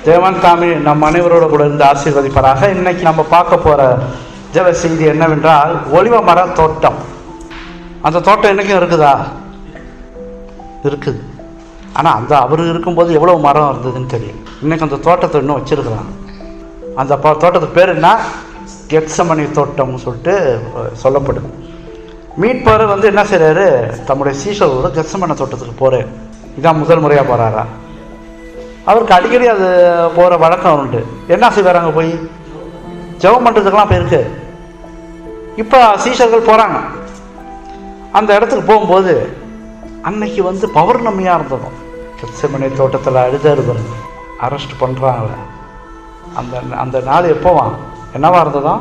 தேவன் தாமே நம் அனைவரோட கூட இருந்து ஆசீர்வதிப்பாராக. இன்னைக்கு நம்ம பார்க்க போகிற ஜெப செய்தி என்னவென்றால், ஒலிவ மர தோட்டம். அந்த தோட்டம் என்றைக்கும் இருக்குதா? இருக்குது. ஆனால் அவர் இருக்கும்போது எவ்வளோ மரம் இருந்ததுன்னு தெரியும். இன்றைக்கி அந்த தோட்டத்தை இன்னும் வச்சுருக்குறாங்க. அந்த தோட்டத்துக்கு பேர் என்ன? கெத்சமனி தோட்டம்னு சொல்லிட்டு சொல்லப்படுது. மீட்பர் என்ன செய்கிறாரு? தம்முடைய சீஷரோட கெத்சமனி தோட்டத்துக்கு போகிறார். இதான் முதல் முறையாக போகிறாரா? அவருக்கு அடிக்கடி அது போகிற வழக்கம் உண்டு. என்ன செய்வாராங்க? போய் ஜெபம் பண்ணுறதுக்கெல்லாம் போயிருக்கு. இப்போ சீஷர்கள் போகிறாங்க. அந்த இடத்துக்கு போகும்போது அன்னைக்கு பௌர்ணமியாக இருந்ததும். கெத்சமனி தோட்டத்தில் அழுதறுதல் அரெஸ்ட் பண்ணுறாங்களே, அந்த நாள் எப்போவா என்னவா இருந்ததா?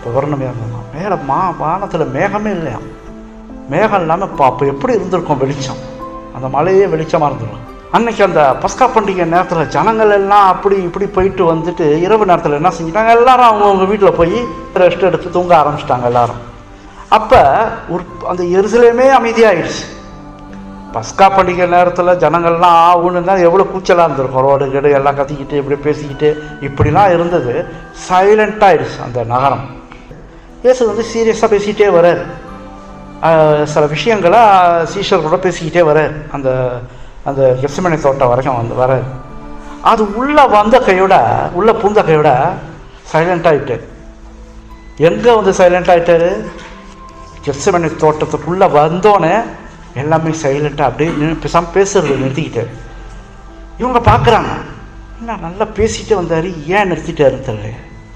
பௌர்ணமியாக இருந்ததும். மேலே வானத்தில் மேகமே இல்லையா? மேகம் இல்லாமல் அப்போ எப்படி இருந்திருக்கும்? வெளிச்சம். அந்த மலையே வெளிச்சமாக இருந்திருக்கும். அன்னைக்கு அந்த பஸ்கா பண்டிகை நேரத்தில் ஜனங்கள் எல்லாம் அப்படி இப்படி போயிட்டு வந்துட்டு இரவு நேரத்தில் என்ன செஞ்சிட்டாங்க? எல்லாரும் அவங்கவுங்க வீட்டில் போய் ரெஸ்ட் எடுத்து தூங்க ஆரம்பிச்சிட்டாங்க எல்லாரும். அப்போ அந்த எருசலேமே அமைதியாகிடுச்சு. பஸ்கா பண்டிகை நேரத்தில் ஜனங்கள்லாம் ஆகுன்னு தான் எவ்வளோ கூச்சலாக இருந்திருக்கும். ரோடு கேடு எல்லாம் கத்திக்கிட்டு இப்படி பேசிக்கிட்டு இப்படிலாம் இருந்தது. சைலண்ட்டாகிடுச்சு அந்த நகரம். இயேசு சீரியஸாக பேசிக்கிட்டே வரார். சில விஷயங்களை சீஷர்களோட பேசிக்கிட்டே வரார். அந்த கெத்சமனி தோட்டம் வரைக்கும் வரார். அது உள்ளே வந்த கையோட, உள்ளே பூந்த கையோட சைலண்ட் எங்கே சைலண்ட் ஆகிட்டாரு? கெத்சமனி தோட்டத்துக்குள்ளே வந்தோன்னே எல்லாமே சைலண்ட்டாக அப்படியே பேசாமல் பேசுறது நிறுத்திக்கிட்டார். இவங்க பார்க்குறாங்க, என்ன நல்லா பேசிகிட்டு வந்தார், ஏன் நிறுத்திட்டாருன்னு தெரியல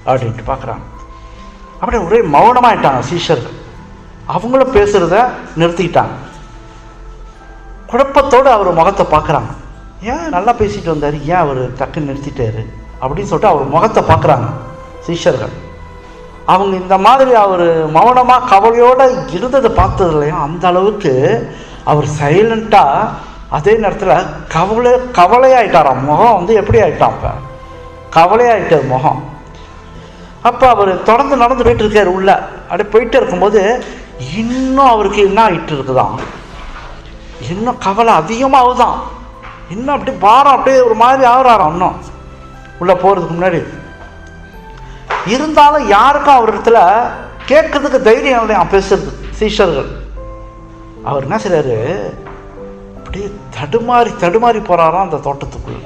அப்படின்ட்டு பார்க்குறாங்க. அப்படியே ஒரே மௌனமாகிட்டாங்க சீஷர்கள். அவங்களும் பேசுகிறத நிறுத்திக்கிட்டாங்க. குழப்பத்தோடு அவர் முகத்தை பார்க்குறாங்க. ஏன் நல்லா பேசிட்டு வந்தார், ஏன் அவர் டக்குன்னு நிறுத்திட்டாரு அப்படின்னு சொல்லிட்டு அவர் முகத்தை பார்க்குறாங்க சீஷர்கள். அவங்க இந்த மாதிரி அவர் மௌனமாக கவலையோடு இருந்ததை பார்த்தது இல்லையா? அந்த அளவுக்கு அவர் சைலண்ட்டாக, அதே நேரத்தில் கவலையாயிட்டாராம். முகம் எப்படி ஆகிட்டான்? இப்போ கவலையாயிட்டார் முகம். அப்போ அவர் தொடர்ந்து நடந்து போயிட்டு இருக்கார். உள்ள அப்படியே போயிட்டு இருக்கும்போது இன்னும் அவருக்கு என்ன ஆகிட்டு இருக்குதான்? இன்னும் கவலை அதிகமாகுதான். இன்னும் அப்படி பாரம் அப்படியே ஒரு மாதிரி ஆகிறாராம். இன்னும் உள்ளே போகிறதுக்கு முன்னாடி இருந்தாலும் யாருக்கும் அவர் இடத்துல கேட்கறதுக்கு தைரியம் இல்லையா பேசுறது சீஷர்கள். அவர் என்ன செய்றாரு? அப்படியே தடுமாறி போகிறாராம் அந்த தோட்டத்துக்குள்ள.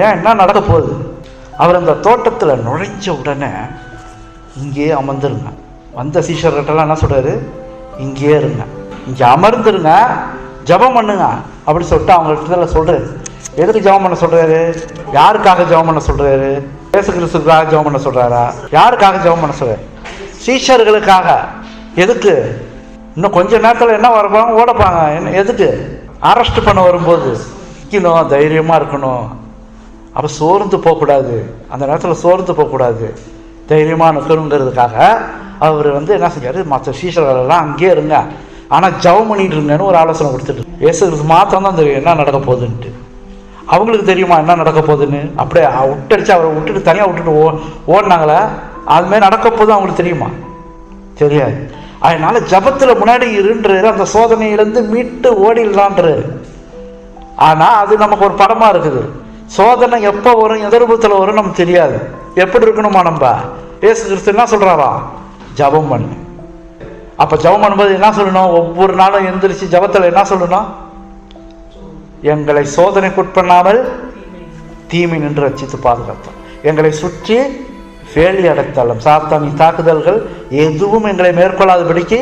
ஏன் என்ன நடக்க போகுது? அவர் அந்த தோட்டத்தில் நுழைஞ்ச உடனே இங்கேயே அமர்ந்துருங்க. வந்த சீஷர்கள்ட்டெல்லாம் என்ன சொல்கிறாரு? இங்கேயே இருங்க, இங்கே அமர்ந்துருங்க, ஜெபம் பண்ணுங்க அப்படி சொல்லிட்டு அவங்கள்ட்ட சொல்கிறாரு. எதுக்கு ஜெபம் பண்ண சொல்கிறாரு? யாருக்காக ஜெபம் பண்ண சொல்கிறாரு? இயேசு கிறிஸ்துக்காக ஜெபம் பண்ண சொல்கிறாரா? யாருக்காக ஜெபம் பண்ண சொல்கிறாரு? சீஷர்களுக்காக. எதுக்கு? இன்னும் கொஞ்ச நேரத்தில் என்ன வரப்பாங்க? ஓடப்பாங்க. எதுக்கு? அரெஸ்ட் பண்ண வரும்போது இருக்கணும், தைரியமாக இருக்கணும். அப்போ சோர்ந்து போகக்கூடாது. அந்த நேரத்தில் சோர்ந்து போகக்கூடாது, தைரியமாக நிற்கணுங்கிறதுக்காக அவர் என்ன செஞ்சார்? மற்ற சீஷர்களெல்லாம் அங்கேயே இருங்க, ஆனால் ஜெபம் பண்ணிட்டு இருங்கன்னு ஒரு ஆலோசனை கொடுத்துட்டு. இயேசு கிறிஸ்து மாத்திரம் தான் தெரியும் என்ன நடக்க போகுதுன்ட்டு. அவங்களுக்கு தெரியுமா என்ன நடக்க போகுதுன்னு? அப்படியே விட்டடிச்சு அவரை விட்டுட்டு தனியாக விட்டுட்டு ஓடினாங்களே, அதுமாதிரி நடக்க போது அவங்களுக்கு தெரியுமா? தெரியாது. அதனால ஜபத்தில் முன்னாடி இருன்றாரு. அந்த சோதனையிலேருந்து மீட்டு ஓடிடலான்றாரு. ஆனால் அது நமக்கு ஒரு படமாக இருக்குது. சோதனை எப்போ வரும், எந்த ரூபத்தில் வரும் நமக்கு தெரியாது. எப்படி இருக்கணுமா நம்ம? இயேசு கிறிஸ்து என்ன சொல்கிறாரா? ஜபம் பண்ணு. அப்போ ஜபம் பண்ணும்போது என்ன சொல்லணும்? ஒவ்வொரு நாளும் எந்திரிச்சு ஜபத்தில் என்ன சொல்லணும்? எங்களை சோதனைக்குட்பண்ணாமல் தீமை நின்று ரட்சித்து பாதுகாத்தோம், எங்களை சுற்றி வேலி அடைத்தாலும் சாத்தானின் தாக்குதல்கள் எதுவும் எங்களை மேற்கொள்ளாதபடிக்கு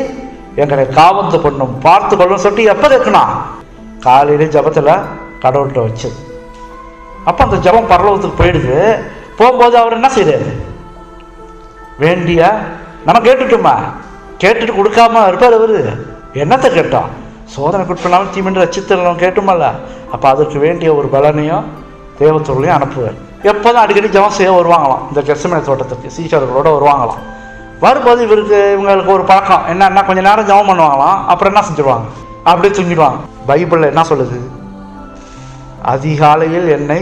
எங்களை காவந்து பண்ணும், பார்த்து கொள்ளும் சொல்லிட்டு எப்போ இருக்கணும்? காலையிலே ஜபத்தில் கடவுள்கிட்ட வச்சது. அப்போ அந்த ஜபம் பரலோகத்துக்கு போயிடுது. போகும்போது அவர் என்ன செய்யறாரு? வேண்டிய நம்ம கேட்டுட்டோமா? கேட்டுட்டு கொடுக்காம இருப்பார் அவரு. என்னத்தை கேட்டோம்? சோதனைக்குட்பண்ணாலும் தீமின்று ரட்சித்தலும் கேட்டுமல்ல. அப்போ அதற்கு வேண்டிய ஒரு பலனையும் தேவத்தொழிலையும் அனுப்புவார். எப்போதும் அடிக்கடி ஜபம் செய்ய வருவாங்களாம். இந்த கெத்சமனி தோட்டத்துக்கு சீஷர்களோட வருவாங்களாம். வரும்போது இவங்களுக்கு ஒரு பழக்கம் என்னன்னா, கொஞ்சம் நேரம் ஜபம் பண்ணுவாங்களாம், அப்புறம் என்ன செஞ்சுருவாங்க? அப்படியே தூங்கிடுவாங்க. பைபிளில் என்ன சொல்லுது? அதிகாலையில் என்னை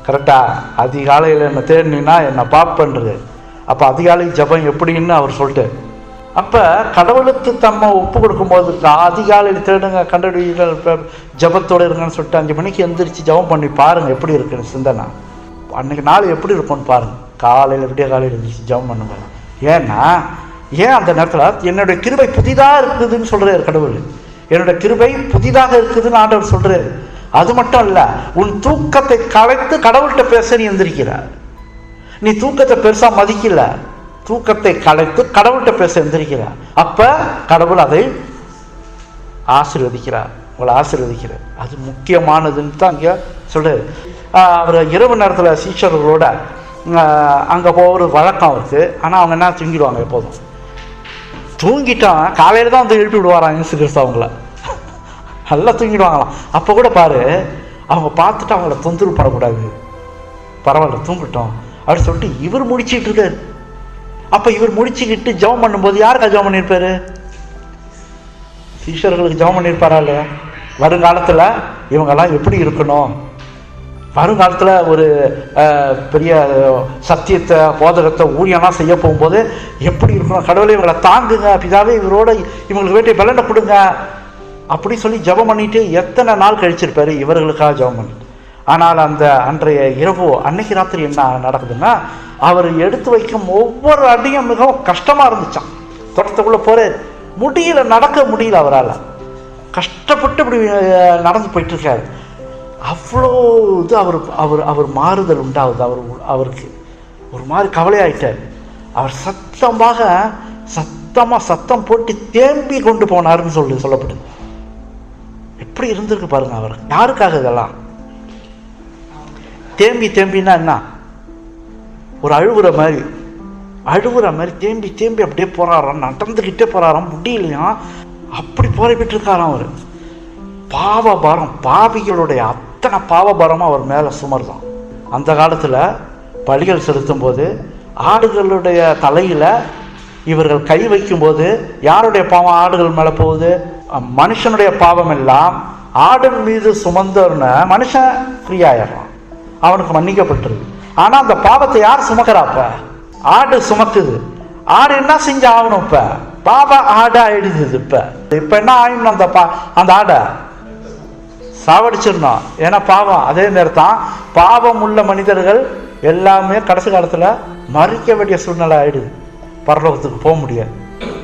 கரெக்டா, அதிகாலையில் என்னை தேடினீங்கன்னா என்னை பார்ப்பன்றது. அப்போ அதிகாலை ஜபம் எப்படின்னு அவர் சொல்லிட்டு அப்போ கடவுளுக்கு தம்மை ஒப்பு கொடுக்கும்போது அதிகாலையில் தேடுங்க கண்டுபிடிகள் ஜபத்தோடு இருங்கன்னு சொல்லிட்டு 5 மணிக்கு எந்திரிச்சு ஜபம் பண்ணி பாருங்கள் எப்படி இருக்குன்னு சிந்தனை. அன்றைக்கி நாள் எப்படி இருக்கும்னு பாருங்கள். காலையில் விடிய காலையில் எழுந்திரிச்சு ஜபம் பண்ணுங்க. ஏன்னா ஏன் அந்த நேரத்தில் என்னுடைய கிருபை புதிதாக இருக்குதுன்னு சொல்கிறார் கடவுள். என்னுடைய கிருபை புதிதாக இருக்குதுன்னு ஆண்டவர் சொல்கிறார். அது மட்டும் இல்லை, உன் தூக்கத்தை கலைத்து கடவுள்கிட்ட பேச நீ எந்திரிக்கிறார். நீ தூக்கத்தை பெருசாக மதிக்கல, தூக்கத்தை கலைத்து கடவுள்கிட்ட பேச எந்திரிக்கிறார். அப்போ கடவுள் அதை ஆசீர்வதிக்கிறார், உங்களை ஆசீர்வதிக்கிறார். அது முக்கியமானதுன்னு தான் அங்கே சொல்கிறார். அவர் இரவு நேரத்தில் சீஷர்களோட அங்கே போகிற வழக்கம் அவருக்கு. ஆனால் அவங்க என்ன தூங்கிடுவாங்க, எப்போதும் தூங்கிட்டான். காலையில் தான் வந்து எழுப்பி விடுவாராம் இயேசு கிறிஸ்து அவங்கள, நல்லா தூங்கிடுவாங்களாம். அப்போ கூட பாரு, அவங்க பார்த்துட்டு அவங்கள தொந்தரவு படக்கூடாது, பரவாயில்ல தூங்கிட்டோம் அப்படின்னு சொல்லிட்டு இவர் முடிச்சுட்டு இருக்காரு. அப்போ இவர் முடிச்சுக்கிட்டு ஜெபம் பண்ணும்போது யாருக்கா ஜெபம் பண்ணியிருப்பாரு? சீஷர்களுக்கு ஜெபம் பண்ணியிருப்பாரா இல்லையா? வருங்காலத்தில் இவங்கெல்லாம் எப்படி இருக்கணும், வருங்காலத்தில் ஒரு பெரிய சத்தியத்தை போதகத்தை ஊழியெல்லாம் செய்ய போகும்போது எப்படி இருக்கணும், கடவுளை இவங்களை தாங்குங்க, பிதாவே இவரோட இவங்களுக்கு வேண்டிய பலனை கொடுங்க அப்படி சொல்லி ஜெபம் பண்ணிட்டு எத்தனை நாள் கழிச்சிருப்பாரு இவர்களுக்காக ஜெபம் பண்ணி. ஆனால் அந்த அன்றைய இரவு அன்னைக்கு ராத்திரி என்ன நடக்குதுன்னா, அவர் எடுத்து வைக்கும் ஒவ்வொரு அடியும் மிகவும் கஷ்டமாக இருந்துச்சான். தோட்டத்துக்குள்ளே போகிறார், முடியல, நடக்க முடியல, அவரால் கஷ்டப்பட்டு இப்படி நடந்து போயிட்டுருக்காரு. அவ்வளோ இது அவர் அவர் அவர் மாறுதல் உண்டாகுது. அவருக்கு ஒரு மாதிரி கவலையாயிட்டார். அவர் சத்தம் போட்டு தேம்பி கொண்டு போனார்னு சொல்லப்படுது. எப்படி இருந்திருக்கு பாருங்க. அவர் யாருக்காக இதெல்லாம் தேம்பின்னா என்ன, ஒரு அழுகுற மாதிரி தேம்பி அப்படியே போறாராம், நடந்துக்கிட்டே போறாராம், முடியலையா, அப்படி போராடிட்டு இருக்காராம். அவர் பாவபாரம், பாவிகளுடைய அத்தனை பாவபாரமும் அவர் மேலே சுமர்தான். அந்த காலத்தில் பலிகள் செலுத்தும் போது ஆடுகளுடைய தலையில் இவர்கள் கை வைக்கும்போது யாருடைய பாவம் ஆடுகள் மேலே போகுது? மனுஷனுடைய பாவம் எல்லாம் ஆடு மீது சுமந்தோன்னு மனுஷன் ஃப்ரீயாயிடறான், அவனுக்கு மன்னிக்கப்பட்டிருக்கு. ஆனால் அந்த பாவத்தை யார் சுமக்கிறாப்ப? ஆடு சுமக்குது. ஆடு என்ன செஞ்சு ஆகணும்? இப்போ பாவம் ஆடு ஆயிடுது. இப்போ என்ன ஆயிடணும்? அந்த ஆடை சாவடிச்சிடணும். ஏன்னா பாவம். அதே நேரம் தான் பாவம் உள்ள மனிதர்கள் எல்லாமே கடைசி காலத்தில் மறிக்க வேண்டிய சூழ்நிலை ஆயிடுது. பரலோகத்துக்கு போக முடியாது,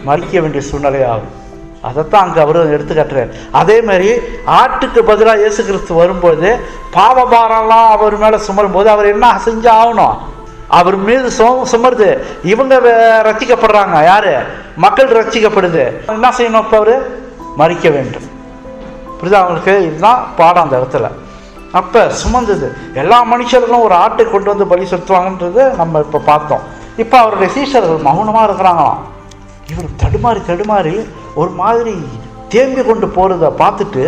மறிக்க வேண்டிய சூழ்நிலை ஆகும். அதைத்தான் அங்கே அவரும் எடுத்துக்காட்டுறார். அதே மாதிரி ஆட்டுக்கு பதிலாக இயேசு கிறிஸ்து வரும்போது பாவபாரெல்லாம் அவர் மேலே சுமரும் போது அவர் என்ன செஞ்சு ஆகணும்? அவர் மீது சுமருது. இவங்க ரட்சிக்கப்படுறாங்க. யாரு? மக்கள் ரட்சிக்கப்படுது. என்ன செய்யணும்? இப்போ அவர் மறிக்க வேண்டும். புரியுதா அவங்களுக்கு? இதுதான் பாடம் அந்த இடத்துல. அப்போ சுமந்தது எல்லா மனுஷர்களும் ஒரு ஆட்டை கொண்டு வந்து பலி செலுத்துவாங்கன்றது நம்ம இப்போ பார்த்தோம். இப்போ அவருடைய சீஷர்கள் மௌனமாக இருக்கிறாங்களாம். இவர் தடுமாறி ஒரு மாதிரி தேம்பி கொண்டு போகிறத பார்த்துட்டு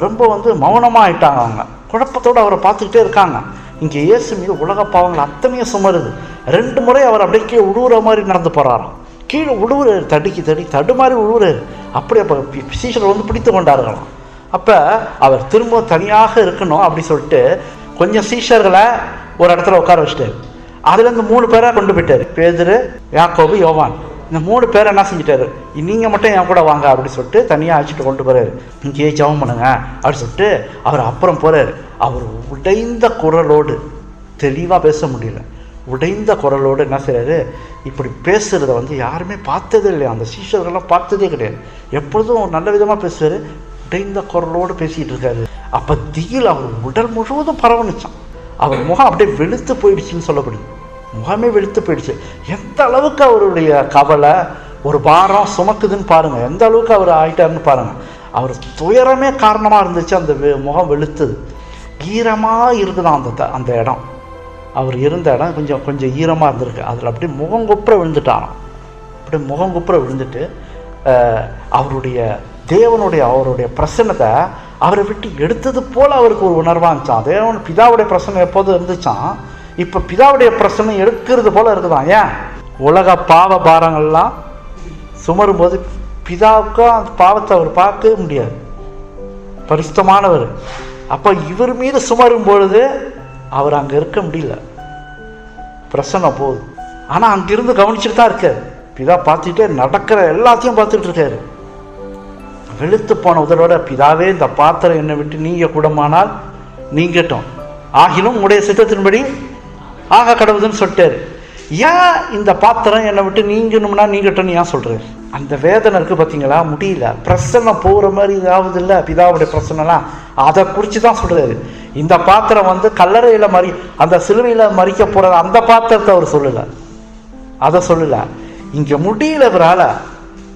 ரொம்ப மௌனமாக ஆயிட்டாங்க. அவங்க குழப்பத்தோடு அவரை பார்த்துக்கிட்டே இருக்காங்க. இங்கே இயேசு மீது உலக பாவங்கள் அத்தனையும் சுமருது. 2 முறை அவர் அப்படியே கீழே உழுவுற மாதிரி நடந்து போகிறாராம். கீழே உழுவுறாரு, தடுமாறி உழுவுறாரு. அப்படி அப்போ சீஷர்கள் பிடித்து கொண்டார்களாம். அப்போ அவர் திரும்ப தனியாக இருக்கணும் அப்படி சொல்லிட்டு கொஞ்சம் சீஷர்களை ஒரு இடத்துல உட்கார வச்சுட்டார். அதுலேருந்து 3 பேரை கொண்டு போயிட்டார். பேதுரு, யாக்கோபு, யோவான். இந்த 3 பேரை என்ன செஞ்சிட்டாரு? நீங்கள் மட்டும் என் கூட வாங்க அப்படி சொல்லிட்டு தனியாக அழைச்சிட்டு கொண்டு போகிறாரு. இங்கேயே ஜெபம் பண்ணுங்க அப்படி சொல்லிட்டு அவர் அப்புறம் போகிறார். அவர் உடைந்த குரலோடு, தெளிவாக பேச முடியல, உடைந்த குரலோடு என்ன செய்கிறாரு? இப்படி பேசுகிறத யாருமே பார்த்ததே இல்லையா, அந்த சீஷர்கள்லாம் பார்த்ததே கிடையாது. எப்பொழுதும் நல்ல விதமாக பேசுவார், உடைந்த குரலோடு பேசிக்கிட்டு இருக்காரு. அப்போ திகில் அவர் உடல் முழுவதும் பரவணிச்சான். அவர் முகம் அப்படியே வெளுத்து போயிடுச்சுன்னு சொல்லப்படுது. முகமே வெளுத்து போயிடுச்சு. எந்த அளவுக்கு அவருடைய கவலை, ஒரு பாரம் சுமக்குதுன்னு பாருங்கள். எந்த அளவுக்கு அவர் ஆயிட்டாருன்னு பாருங்கள். அவர் துயரமே காரணமாக இருந்துச்சு. அந்த முகம் வெளுத்துது, ஈரமாக இருக்குதான் அந்த இடம். அவர் இருந்த இடம் கொஞ்சம் ஈரமாக இருந்திருக்கு. அதில் அப்படியே முகங்குப்புற விழுந்துட்டாராம். அப்படியே முகங்குப்புற விழுந்துட்டு அவருடைய அவருடைய பிரசன்னத்தை அவரை விட்டு எடுத்தது போல் அவருக்கு ஒரு உணர்வாக இருந்துச்சான். தேவன் பிதாவுடைய பிரசன்னம் எப்போதும் இருந்துச்சான். இப்போ பிதாவுடைய பிரசனை எடுக்கிறது போல இருக்குதான். ஏன்? உலக பாவ பாரங்கள்லாம் சுமரும்போது பிதாவுக்கும் அந்த பாவத்தை அவர் பார்க்க முடியாது, பரிசுத்தமானவர். அப்போ இவர் மீது சுமரும் பொழுது அவர் அங்கே இருக்க முடியல, பிரசனை போகுது. ஆனால் அங்கிருந்து கவனிச்சுட்டு தான் இருக்கார். பிதா பார்த்துட்டே நடக்கிற எல்லாத்தையும் பார்த்துட்டு இருக்காரு. வெளுத்து போன உதரோட, பிதாவே இந்த பாத்திரம் என்னை விட்டு நீங்க கூடமானால் நீங்கட்டும், ஆகிலும் உடைய சித்தத்தின்படி ஆக கடவுதுன்னு சொல்லிட்டாரு. ஏன் இந்த பாத்திரம் என்னை விட்டு நீங்கணும்னா நீங்கட்டும்னு ஏன் சொல்றாரு? அந்த வேதனை இருக்கு பார்த்தீங்களா, முடியல, பிரசனை போகிற மாதிரி இதாவது இல்லை பிதாவுடைய பிரசனைலாம், அதை குறித்து தான் சொல்றாரு. இந்த பாத்திரம் வந்து கல்லறையில் அந்த சிலுவையில் மறிக்க போகிறது அந்த பாத்திரத்தை அவர் சொல்லலை, அதை சொல்லலை. இங்கே முடியல இவரால்.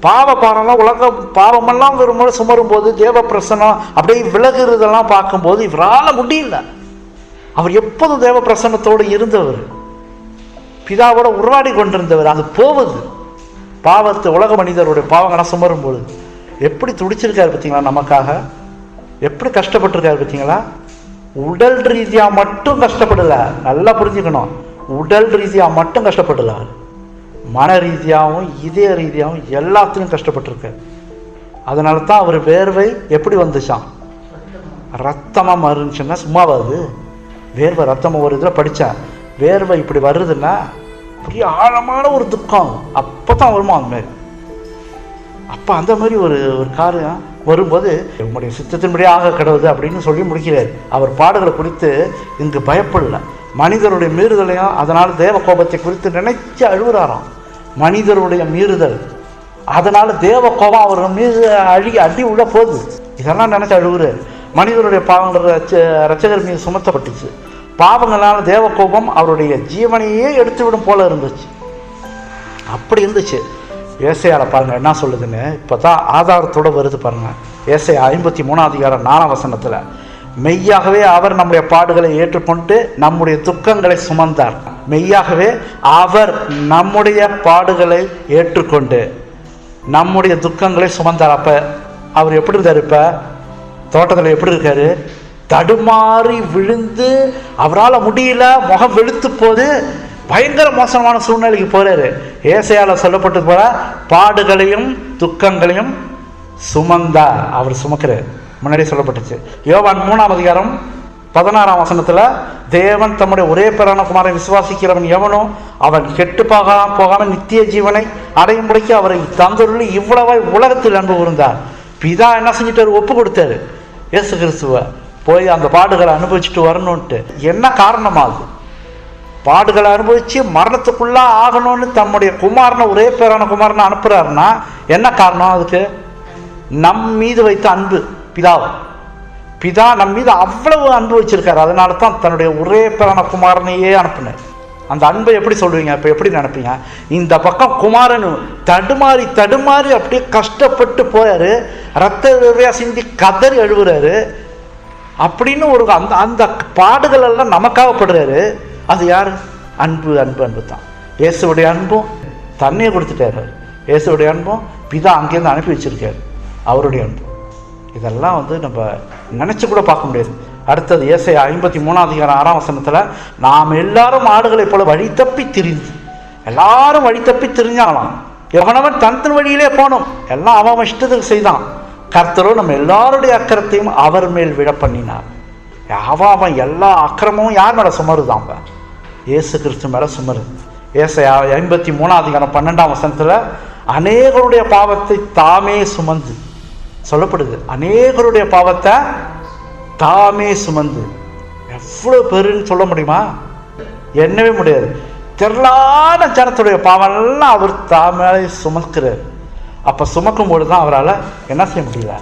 பாவம்லாம் உலக பாவமெல்லாம் வரும்போது சுமரும் போது தேவ பிரசனம் அப்படியே விலகுறதெல்லாம் பார்க்கும்போது இவரால் முடியல. அவர் எப்போதும் தேவ பிரசன்னத்தோடு இருந்தவர், பிதாவோட உருவாடி கொண்டிருந்தவர். அது போவது பாவத்தை, உலக மனிதருடைய பாவங்கள்லாம் சுமரும் பொழுது எப்படி துடிச்சிருக்காரு பார்த்தீங்களா, நமக்காக எப்படி கஷ்டப்பட்டிருக்காரு பார்த்தீங்களா. உடல் ரீதியாக மட்டும் கஷ்டப்படல, நல்லா புரிஞ்சுக்கணும். உடல் ரீதியாக மட்டும் கஷ்டப்படல, மன ரீதியாகவும் இதய ரீதியாகவும் எல்லாத்துலையும் கஷ்டப்பட்டிருக்காரு. அதனால தான் அவர் வேர்வை எப்படி வந்துச்சான், ரத்தமாக மாறுச்சுன்னா சும்மாவாது. வேர்வை ரத்தமாக ஒரு இதில் படித்தேன், வேர்வை இப்படி வருதுன்னா பெரிய ஆழமான ஒரு துக்கம், அப்போ தான் வருமா அந்த மாதிரி. அப்போ அந்த மாதிரி ஒரு காரியம் வரும்போது உங்களுடைய சித்தத்தின்படி ஆக கடவுது அப்படின்னு சொல்லி முடிக்கிறார். அவர் பாடுகளை குறித்து இங்கு பயப்படல, மனிதருடைய மீறுதலையும் அதனால் தேவ கோபத்தை குறித்து நினைச்சு அழுகுறாராம். மனிதருடைய மீறுதல், அதனால் தேவ கோபம் அவர் மீது அடி உள்ள போகுது, இதெல்லாம் நினைச்சு அழுகுறாரு. மனிதருடைய பாவங்கள் ரட்சகர் மீது சுமத்தப்பட்டுச்சு. பாவங்களால் தேவ கோபம் அவருடைய ஜீவனையே எடுத்துவிடும் போல இருந்துச்சு. அப்படி இருந்துச்சு. ஏசாயால பாருங்க என்ன சொல்லுதுன்னு, இப்போ தான் ஆதாரத்தோடு வருது பாருங்க. ஏசாயா 53:4 மெய்யாகவே அவர் நம்முடைய பாடுகளை ஏற்றுக்கொண்டு நம்முடைய துக்கங்களை சுமந்தார். மெய்யாகவே அவர் நம்முடைய பாடுகளை ஏற்றுக்கொண்டு நம்முடைய துக்கங்களை சுமந்தார். அப்போ அவர் எப்படி இருந்தார்? இப்போ தோட்டத்தில் எப்படி இருக்காரு? தடுமாறி விழுந்து அவரால் முடியல, முகம் வெளுத்து போது பயங்கர மோசமான சூழ்நிலைக்கு போறாரு. ஏசாயால சொல்லப்பட்டது போல பாடுகளையும் துக்கங்களையும் சுமந்தார், அவர் சுமக்கிறார். முன்னாடி சொல்லப்பட்டுச்சு. யோவான் 3:16 தேவன் தம்முடைய ஒரே பேரான குமாரனை விசுவாசிக்கிறவன் எவனோ அவன் கெட்டு போகாம நித்திய ஜீவனை அடையும்படிக்கு அவரை தந்தருளி இவ்வளவாய் உலகத்தில் அன்பு கூர்ந்தார். பிதா என்ன செஞ்சிட்டாரு? ஒப்பு கொடுத்தாரு இயேசு கிறிஸ்துவை போய் அந்த பாடுகளை அனுபவிச்சுட்டு வரணும்ட்டு. என்ன காரணமாகுது? பாடுகளை அனுபவிச்சு மரணத்துக்குள்ள ஆகணும்னு தம்முடைய குமாரனை, ஒரே பேரான குமாரனை அனுப்புறாருன்னா என்ன காரணம்? அதுக்கு நம் மீது வைத்த அன்பு. பிதா நம் மீது அவ்வளவு அன்பு வச்சிருக்காரு. அதனால தான் தன்னுடைய ஒரே பேரான குமாரனையே அனுப்புனார். அந்த அன்பை எப்படி சொல்லுவீங்க? இப்போ எப்படி நினைப்பீங்க? இந்த பக்கம் குமாரன் தடுமாறி அப்படியே கஷ்டப்பட்டு போயாரு, ரத்த சிந்தி கதறி அழுகுறாரு அப்படின்னு ஒரு அந்த பாடுகள் எல்லாம் நமக்காகப்படுறாரு. அது யாரு? அன்பு தான். இயேசுடைய அன்பும் தண்ணியை கொடுத்துட்டாரு. இயேசுடைய அன்பும் பிதா அங்கேருந்து அனுப்பி வச்சிருக்காரு, அவருடைய அன்பு. இதெல்லாம் நம்ம நினைச்சு கூட பார்க்க முடியாது. அடுத்தது ஏசாயா 53:6 நாம் எல்லாரும் ஆடுகளை போல வழி தப்பி திரிந்து, எல்லாரும் வழி தப்பி திரிஞ்சாங்களாம். எவனவன் தன் வழியிலே போனோம், எல்லாம் அவன் இஷ்டத்துக்கு செய்தான். கர்த்தரோ நம்ம எல்லாருடைய அக்கிரத்தையும் அவர் மேல் விட பண்ணினார். அவன் எல்லா அக்கிரமும் யார் மேல சுமருதான்? இயேசு கிறிஸ்து மேல சுமருது. ஏசாயா 53:12 அநேகருடைய பாவத்தை தாமே சுமந்து சொல்லப்படுது. அநேகருடைய பாவத்தை தாமே சுமந்து. எவ்வளவு பேருன்னு சொல்ல முடியுமா? எண்ணவே முடியாது. திரளான ஜனத்துடைய பாவம்லாம் அவர் தாமே சுமக்கிறார். அப்ப சுமக்கும் பொழுது தான் அவரால் என்ன செய்ய முடியல,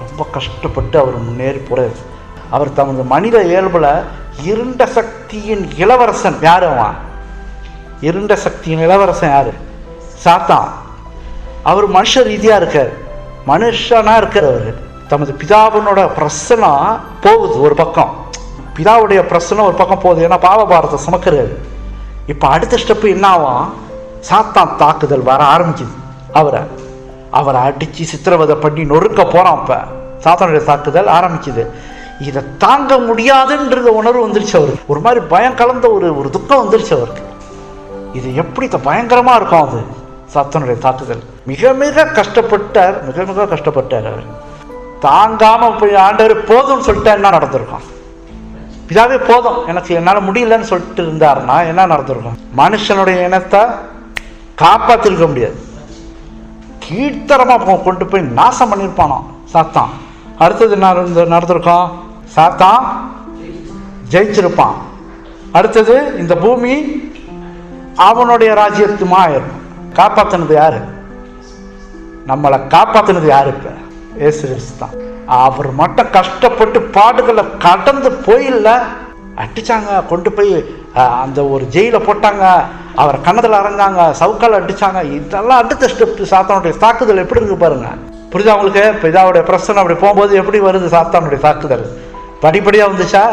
ரொம்ப கஷ்டப்பட்டு அவர் முன்னேறி போறாரு. அவர் தமது மனித இயல்புல இருண்ட சக்தியின் இளவரசன். யாரு அவன்? இருண்ட சக்தியின் இளவரசன் யாரு? சாத்தான். அவர் மனுஷ ரீதியா இருக்கார், மனுஷனா இருக்கிறவர். தமது பிதாவினோட பிரசனம் போகுது ஒரு பக்கம், பிதாவுடைய பிரசனம் ஒரு பக்கம் போகுது, ஏன்னா பாவபாரத்தை சுமக்கிறாரு. இப்ப அடுத்த ஸ்டெப்பு என்ன ஆகும்? சாத்தான் தாக்குதல் வர ஆரம்பிக்குது. அவரை அடிச்சு சித்திரவதை பண்ணி நொறுக்க போறான். இப்ப சாத்தானுடைய தாக்குதல் ஆரம்பிக்குது. இதை தாங்க முடியாதுன்ற உணர்வு வந்துருச்சு அவருக்கு. ஒரு மாதிரி பயம் கலந்த ஒரு துக்கம் வந்துருச்சு அவருக்கு. இது எப்படி பயங்கரமா இருக்கும் அது சாத்தானுடைய தாக்குதல். மிக மிக கஷ்டப்பட்டார் அவர். தாங்காம போய் ஆண்டவர் போதும்னு சொல்லிட்டா என்ன நடந்திருக்கும்? பிதாவே போதும், என்னால முடியலன்னு சொல்லிட்டு இருந்தாருன்னா என்ன நடந்திருக்கும்? மனுஷனுடைய இனத்தை காப்பாற்றிருக்க முடியாது. கீழ்த்தரமாக கொண்டு போய் நாசம் பண்ணியிருப்பானோ சாத்தான். அடுத்தது என்ன நடந்திருக்கோம்? சாத்தான் ஜெயிச்சிருப்பான். அடுத்தது இந்த பூமி அவனுடைய ராஜ்யத்துமா இருக்கும். காப்பாற்றினது யாரு? நம்மளை காப்பாற்றினது யாரு? இப்ப இயேசு கிறிஸ்து தான். அவர் மட்டும் கஷ்டப்பட்டு பாடுகளை கடந்து போயில்ல, அடிச்சாங்க, கொண்டு போய் அந்த ஒரு ஜெயில போட்டாங்க, அவர் கண்ணத்தில் அரைஞ்சாங்க, சவுக்கால் அடிச்சாங்க. இதெல்லாம் அடுத்த ஸ்டெப். சாத்தானுடைய தாக்குதல் எப்படி இருக்கு பாருங்க. புரியுதா உங்களுக்கு? பிதாவுடைய பிரச்சனை அப்படி போகும்போது எப்படி வருது சாத்தானுடைய தாக்குதல்? படிப்படியா வந்துச்சா?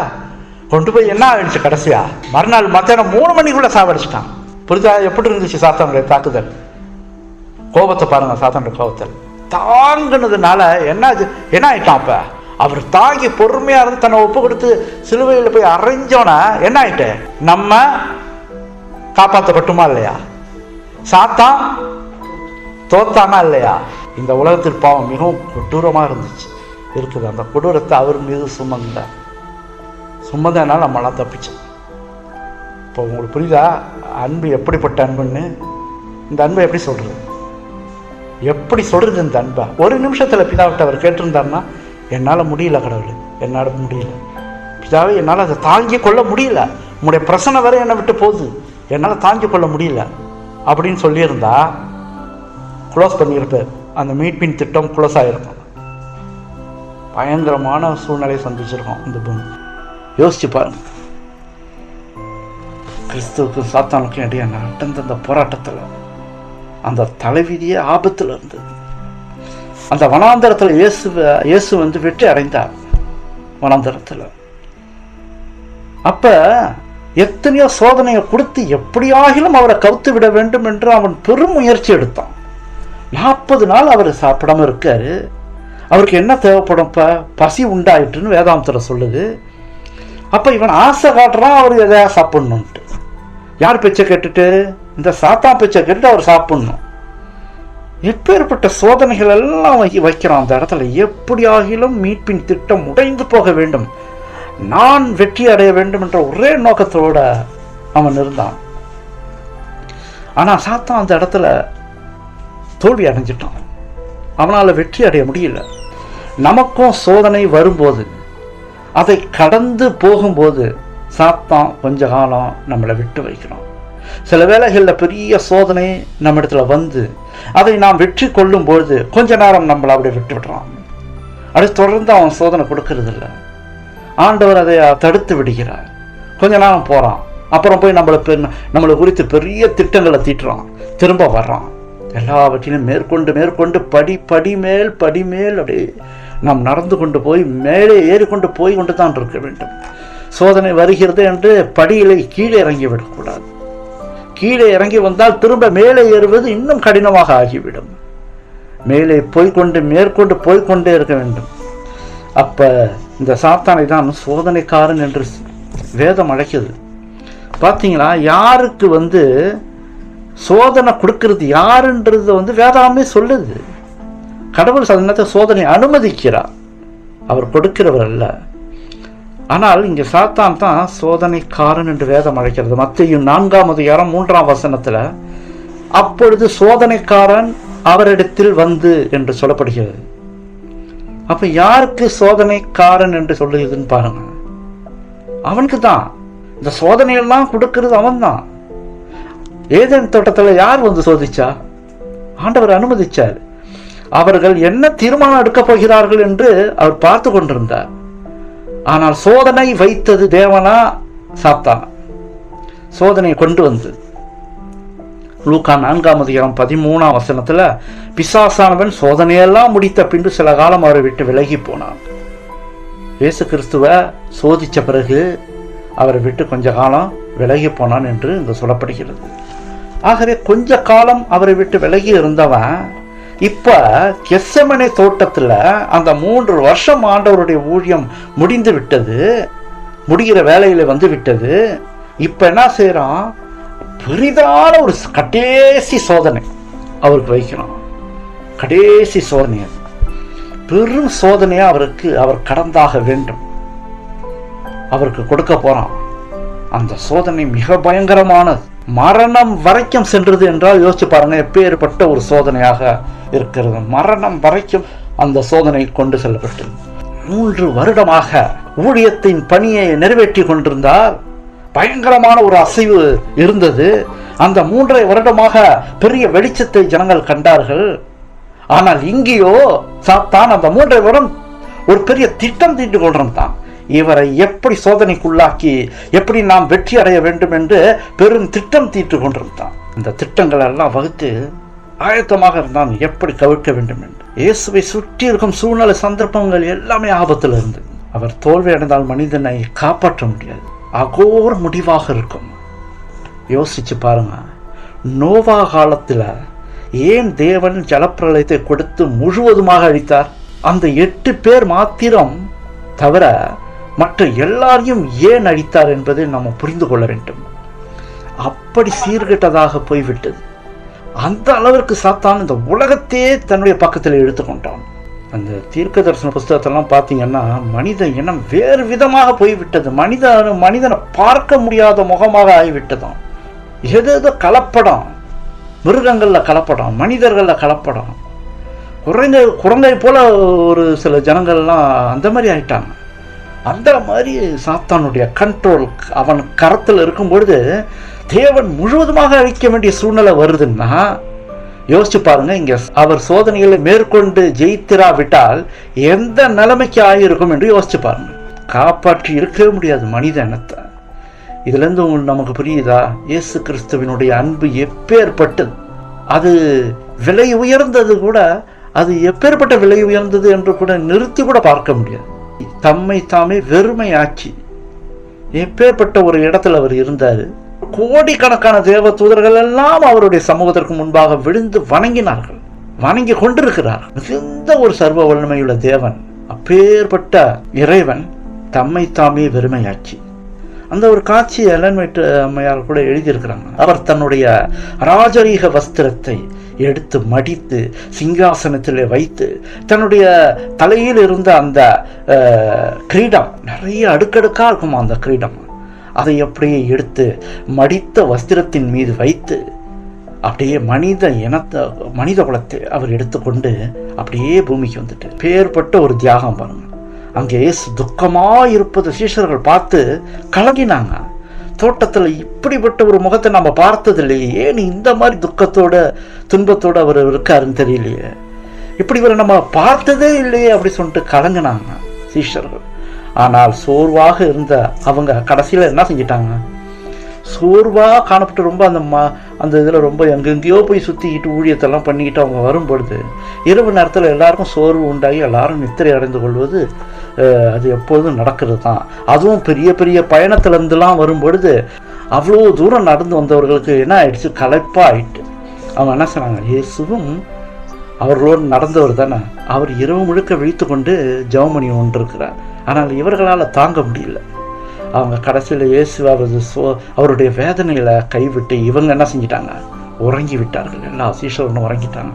கொண்டு போய் என்ன ஆயிடுச்சு? கடைசியா மறுநாள் மத்தியானம் 3 மணிக்குள்ள சாவடிச்சிட்டான். புரியுதா எப்படி இருந்துச்சு சாத்தானுடைய தாக்குதல்? கோபத்தை பாருங்க, சாத்தானுடைய கோபத்தில் தாங்கினதுனால என்ன ஆயிட்டான்? அப்ப அவர் தாங்கி பொறுமையா இருந்து தன்னை ஒப்பு கொடுத்து சிலுவையில் போய் அரைஞ்சோன்னா என்ன ஆயிட்டு? நம்ம காப்பாற்றப்பட்டுமா இல்லையா? சாத்தான் தோத்தானா இல்லையா? இந்த உலகத்தில் பாவம் மிகவும் கொடூரமா இருந்துச்சு, இருக்குது. அந்த கொடூரத்தை அவர் மீது சுமந்தனால நம்மளாம் தப்பிச்சோம். இப்போ உங்களுக்கு புரியுதா அன்பு எப்படிப்பட்ட அன்புன்னு? இந்த அன்பை எப்படி சொல்றது? எப்படி சொல்றது இந்த அன்பா? ஒரு நிமிஷத்துல பிதாவிட்ட அவர் கேட்டிருந்தாருன்னா, என்னால் முடியல கடவுள், என்னால் முடியல பிதாவே, என்னால் அதை தாங்கி கொள்ள முடியல, உங்களுடைய பிரச்சனை வரை என்னை விட்டு போகுது, என்னால் தாங்கி கொள்ள முடியல அப்படின்னு சொல்லியிருந்தா க்ளோஸ் பண்ணியிருப்பார். அந்த மீட்பின் திட்டம் க்ளோஸ் ஆகிருக்கும். பயங்கரமான சூழ்நிலையை சந்திச்சிருக்கோம் இந்த பூமி. யோசிச்சு பாருங்க. கிறிஸ்துவுக்கும் சாத்தானுக்கும் இடையே நடந்த அந்த போராட்டத்தில் அந்த தலைவிதியே ஆபத்தில் இருந்தது. அந்த வனாந்தரத்தில் இயேசு வந்து வெற்றி அடைந்தார் வனாந்தரத்தில். அப்ப எத்தனையோ சோதனையை கொடுத்து எப்படியாகிலும் அவரை கவுத்து விட வேண்டும் என்று அவன் பெரும் முயற்சி எடுத்தான். 40 நாள் அவர் சாப்பிடாம இருக்காரு. அவருக்கு என்ன தேவைப்படும்? பசி உண்டாயிட்டுன்னு வேதாந்தத்தில் சொல்லுது. அப்ப இவன் ஆசை காட்டுறான் அவர் எதையா சாப்பிடணும்ட்டு. யார் பேச்சை கேட்டுட்டு? இந்த சாத்தான் பேச்சை கேட்டுட்டு அவர் சாப்பிடணும். எப்பேற்பட்ட சோதனைகள் எல்லாம் வைக்கிறான் அந்த இடத்துல. எப்படி ஆகிலும் மீட்பின் திட்டம் உடைந்து போக வேண்டும், நான் வெற்றி அடைய வேண்டும் என்ற ஒரே நோக்கத்தோட அவன் இருந்தான். ஆனா சாத்தான் அந்த இடத்துல தோல்வி அடைஞ்சிட்டான். அவனால வெற்றி அடைய முடியல. நமக்கும் சோதனை வரும்போது, அதை கடந்து போகும்போது சாத்தான் கொஞ்ச காலம் நம்மளை விட்டு வைக்கிறோம். சில வேளைகளில் பெரிய சோதனை நம்ம இடத்துல வந்து அதை நாம் வெற்றி கொள்ளும் பொழுது கொஞ்ச நேரம் நம்மளை அப்படி விட்டு விடுறான். அடுத்து தொடர்ந்து அவன் சோதனை கொடுக்கறது இல்லை. ஆண்டவர் அதை தடுத்து விடுகிறார். கொஞ்ச நேரம் போறான், அப்புறம் போய் நம்மளை குறித்து பெரிய திட்டங்களை தீட்டுறான், திரும்ப வர்றான். எல்லாவற்றிலும் மேற்கொண்டு படி மேல் அப்படியே நாம் நடந்து கொண்டு போய் மேலே ஏறிக்கொண்டு போய் கொண்டு தான் இருக்க வேண்டும். சோதனை வருகிறது என்று படியிலே கீழே இறங்கி விடக்கூடாது. கீழே இறங்கி வந்தால் திரும்ப மேலே ஏறுவது இன்னும் கடினமாக ஆகிவிடும். மேலே மேற்கொண்டு போய்கொண்டே இருக்க வேண்டும். அப்ப இந்த சாத்தானை தான் சோதனைக்காரன் என்று வேதம் அழைக்குது. பார்த்தீங்களா? யாருக்கு சோதனை கொடுக்கிறது யாருன்றது வேதாமே சொல்லுது. கடவுள் சோதனை அனுமதிக்கிறார், அவர் கொடுக்கிறவர் அல்ல. ஆனால் இங்க சாத்தான் தான் சோதனைக்காரன் என்று வேதம் அழைக்கிறது. மத்தேயு 4:3 அப்பொழுது சோதனைக்காரன் அவரிடத்தில் வந்து என்று சொல்லப்படுகிறது. அப்ப யாருக்கு சோதனைக்காரன் என்று சொல்லுகிறதுன்னு பாருங்க. அவனுக்கு தான் இந்த சோதனையெல்லாம் கொடுக்கிறது அவன் தான். ஏதேன் தோட்டத்தில் யார் சோதிச்சா? ஆண்டவர் அனுமதிச்சார். அவர்கள் என்ன தீர்மானம் எடுக்க போகிறார்கள் என்று அவர் பார்த்து கொண்டிருந்தார். ஆனால் சோதனை வைத்தது தேவனா சாத்தான்? சோதனை கொண்டு வந்து லூக்கா 4:13 பிசாசானவன் சோதனையெல்லாம் முடித்த பின்பு சில காலம் அவரை விட்டு விலகி போனான். இயேசு கிறிஸ்துவ சோதிச்ச பிறகு அவரை விட்டு கொஞ்ச காலம் விலகி போனான் என்று இங்கு சொல்லப்படுகிறது. ஆகவே கொஞ்ச காலம் அவரை விட்டு விலகி இருந்தவன் இப்ப கெத்செமனே தோட்டத்துல அந்த 3 வருஷம் ஆண்டவருடைய ஊழியம் முடிந்து விட்டது, முடிகிற வேலையில விட்டது. இப்ப என்ன செய்யறான்? பெரிதான ஒரு கடைசி சோதனை அவருக்கு வைக்கிறான். கடைசி சோதனை, பெரும் சோதனையா அவர் கடந்தாக வேண்டும். அவருக்கு கொடுக்க போறான். அந்த சோதனை மிக பயங்கரமானது, மரணம் வரைக்கும் சென்றது என்றால் யோசிச்சு பாருங்க, எப்பேற்பட்ட ஒரு சோதனையாக இருக்கிறது. மரணம் வரைக்கும் அந்த சோதனை கொண்டு செல்லப்பட்டது. 3 வருடமாக ஊழியத்தின் பணியை நிறைவேற்றி கொண்டிருந்தால் பயங்கரமான ஒரு அசைவு இருந்தது. அந்த 3.5 வருடமாக பெரிய வெளிச்சத்தை ஜனங்கள் கண்டார்கள். ஆனால் இங்கேயோ சாத்தான் அந்த 3.5 வருடம் ஒரு பெரிய திட்டம் தீட்டு கொண்டிருந்தான். இவரை எப்படி சோதனைக்குள்ளாக்கி எப்படி நாம் வெற்றி அடைய வேண்டும் என்று பெரும் திட்டம் தீட்டு கொண்டிருந்தான். இந்த திட்டங்கள் எல்லாம் வகுத்து ஆயத்தமாக இருந்தான், எப்படி கவிழ்க்க வேண்டும் என்று. இயேசுவை சுற்றி இருக்கும் சூழ்நிலை சந்தர்ப்பங்கள் எல்லாமே ஆபத்தில் இருந்து, அவர் தோல்வி அடைந்தால் மனிதனை காப்பாற்ற முடியாது, அகோர முடிவாக இருக்கும். யோசிச்சு பாருங்க, நோவா காலத்தில் ஏன் தேவன் ஜலப்பிரளயத்தை கொடுத்து முழுவதுமாக அழித்தார்? அந்த 8 பேர் மாத்திரம் தவிர மற்ற எல்லாரையும் ஏன் அழித்தார் என்பதை நாம் புரிந்து கொள்ள வேண்டும். அப்படி சீர்கெட்டதாக போய்விட்டது. அந்த அளவிற்கு சாத்தான் இந்த உலகத்தையே தன்னுடைய பக்கத்தில் எடுத்துக்கொண்டான். அந்த தீர்க்க தரிசன புஸ்தகத்தெல்லாம் பார்த்தீங்கன்னா மனித இனம் வேறு விதமாக போய்விட்டது. மனிதனை பார்க்க முடியாத முகமாக ஆகிவிட்டதாம். எதோ கலப்படம், மிருகங்களில் கலப்படம், மனிதர்களில் கலப்படம், குரங்கை போல ஒரு சில ஜனங்கள்லாம் அந்த மாதிரி ஆயிட்டாங்க. அந்த மாதிரி சாத்தானுடைய கண்ட்ரோல் அவன் கரத்தில் இருக்கும் பொழுது தேவன் முழுவதுமாக அழிக்க வேண்டிய சூழ்நிலை வருதுன்னா யோசிச்சு பாருங்க. இங்க அவர் சோதனைகளை மேற்கொண்டு ஜெயித்திராவிட்டால் எந்த நிலைமைக்கு ஆகியிருக்கும் என்று யோசிச்சு பாருங்க. காப்பாற்றி இருக்கவே முடியாது மனித இனத்தை. இதுல இருந்து உங்களுக்கு நமக்கு புரியுதா? இயேசு கிறிஸ்துவினுடைய அன்பு எப்பேற்பட்டது, அது விலை உயர்ந்தது கூட. அது எப்பேற்பட்ட விலை உயர்ந்தது என்று கூட நிறுத்தி கூட பார்க்க முடியாது. தம்மை தாமே வெறுமையாக்கி எப்பேற்பட்ட ஒரு இடத்துல அவர் இருந்தாரு. கோடிக்கணக்கான தேவ தூதர்கள் எல்லாம் அவருடைய சமூகத்திற்கு முன்பாக விழுந்து வணங்கினார்கள், வணங்கி கொண்டிருக்கிறார். மிகுந்த ஒரு சர்வ வல்லமையுள்ள தேவன், அப்பேற்பட்ட இறைவன் தம்மை தாமே வெறுமையாக்கி. அந்த ஒரு காட்சி எலன் வைட் அம்மையார் கூட எழுதியிருக்கிறாங்க. அவர் தன்னுடைய ராஜரீக வஸ்திரத்தை எடுத்து மடித்து சிங்காசனத்தில் வைத்து தன்னுடைய தலையில் இருந்த அந்த கிரீடம், நிறைய அடுக்கடுக்கா இருக்குமா அந்த கிரீடம், அதை அப்படியே எடுத்து மடித்த வஸ்திரத்தின் மீது வைத்து அப்படியே மனித குலத்தை அவர் எடுத்துக்கொண்டு அப்படியே பூமிக்கு வந்துட்டு பேர்பட்ட ஒரு தியாகம் பாருங்க. அங்கே துக்கமாயிருப்பது சீஷர்கள் பார்த்து கலங்கினாங்க. தோட்டத்தில் இப்படிப்பட்ட ஒரு முகத்தை நம்ம பார்த்தது இல்லையே, ஏன் இந்த மாதிரி துக்கத்தோட துன்பத்தோடு அவர் இருக்காருன்னு தெரியலையே, இப்படி ஒரு நம்ம பார்த்ததே இல்லையே அப்படி சொல்லிட்டு கலங்கினாங்க சீஷர்கள். ஆனால் சோர்வாக இருந்த அவங்க கடைசியில் என்ன செஞ்சிட்டாங்க? சோர்வாக காணப்பட்டு ரொம்ப அந்த இதில் ரொம்ப எங்கெங்கேயோ போய் சுற்றிக்கிட்டு ஊழியத்தெல்லாம் பண்ணிக்கிட்டு அவங்க வரும்பொழுது இரவு நேரத்தில் எல்லாருக்கும் சோர்வு உண்டாகி எல்லாரும் நித்திரை அடைந்து கொள்வது அது எப்போதும் நடக்கிறது தான். அதுவும் பெரிய பெரிய பயணத்திலேருந்துலாம் வரும்பொழுது அவ்வளோ தூரம் நடந்து வந்தவர்களுக்கு என்ன ஆயிடுச்சு? களைப்பாக ஆயிட்டு அவங்க என்ன சொன்னாங்க? இயேசுவும் அவர்களோடு நடந்தவர் தானே, அவர் இரவு முழுக்க விழித்து கொண்டு ஜெபம் பண்ணி கொண்டிருக்கிறார். ஆனால் இவர்களால் தாங்க முடியல. அவங்க கடைசியில் இயேசுவாவது அவருடைய வேதனையில் கைவிட்டு இவங்க என்ன செஞ்சிட்டாங்க? உறங்கி விட்டார்கள். எல்லா சீஷர்களும் உறங்கிட்டாங்க.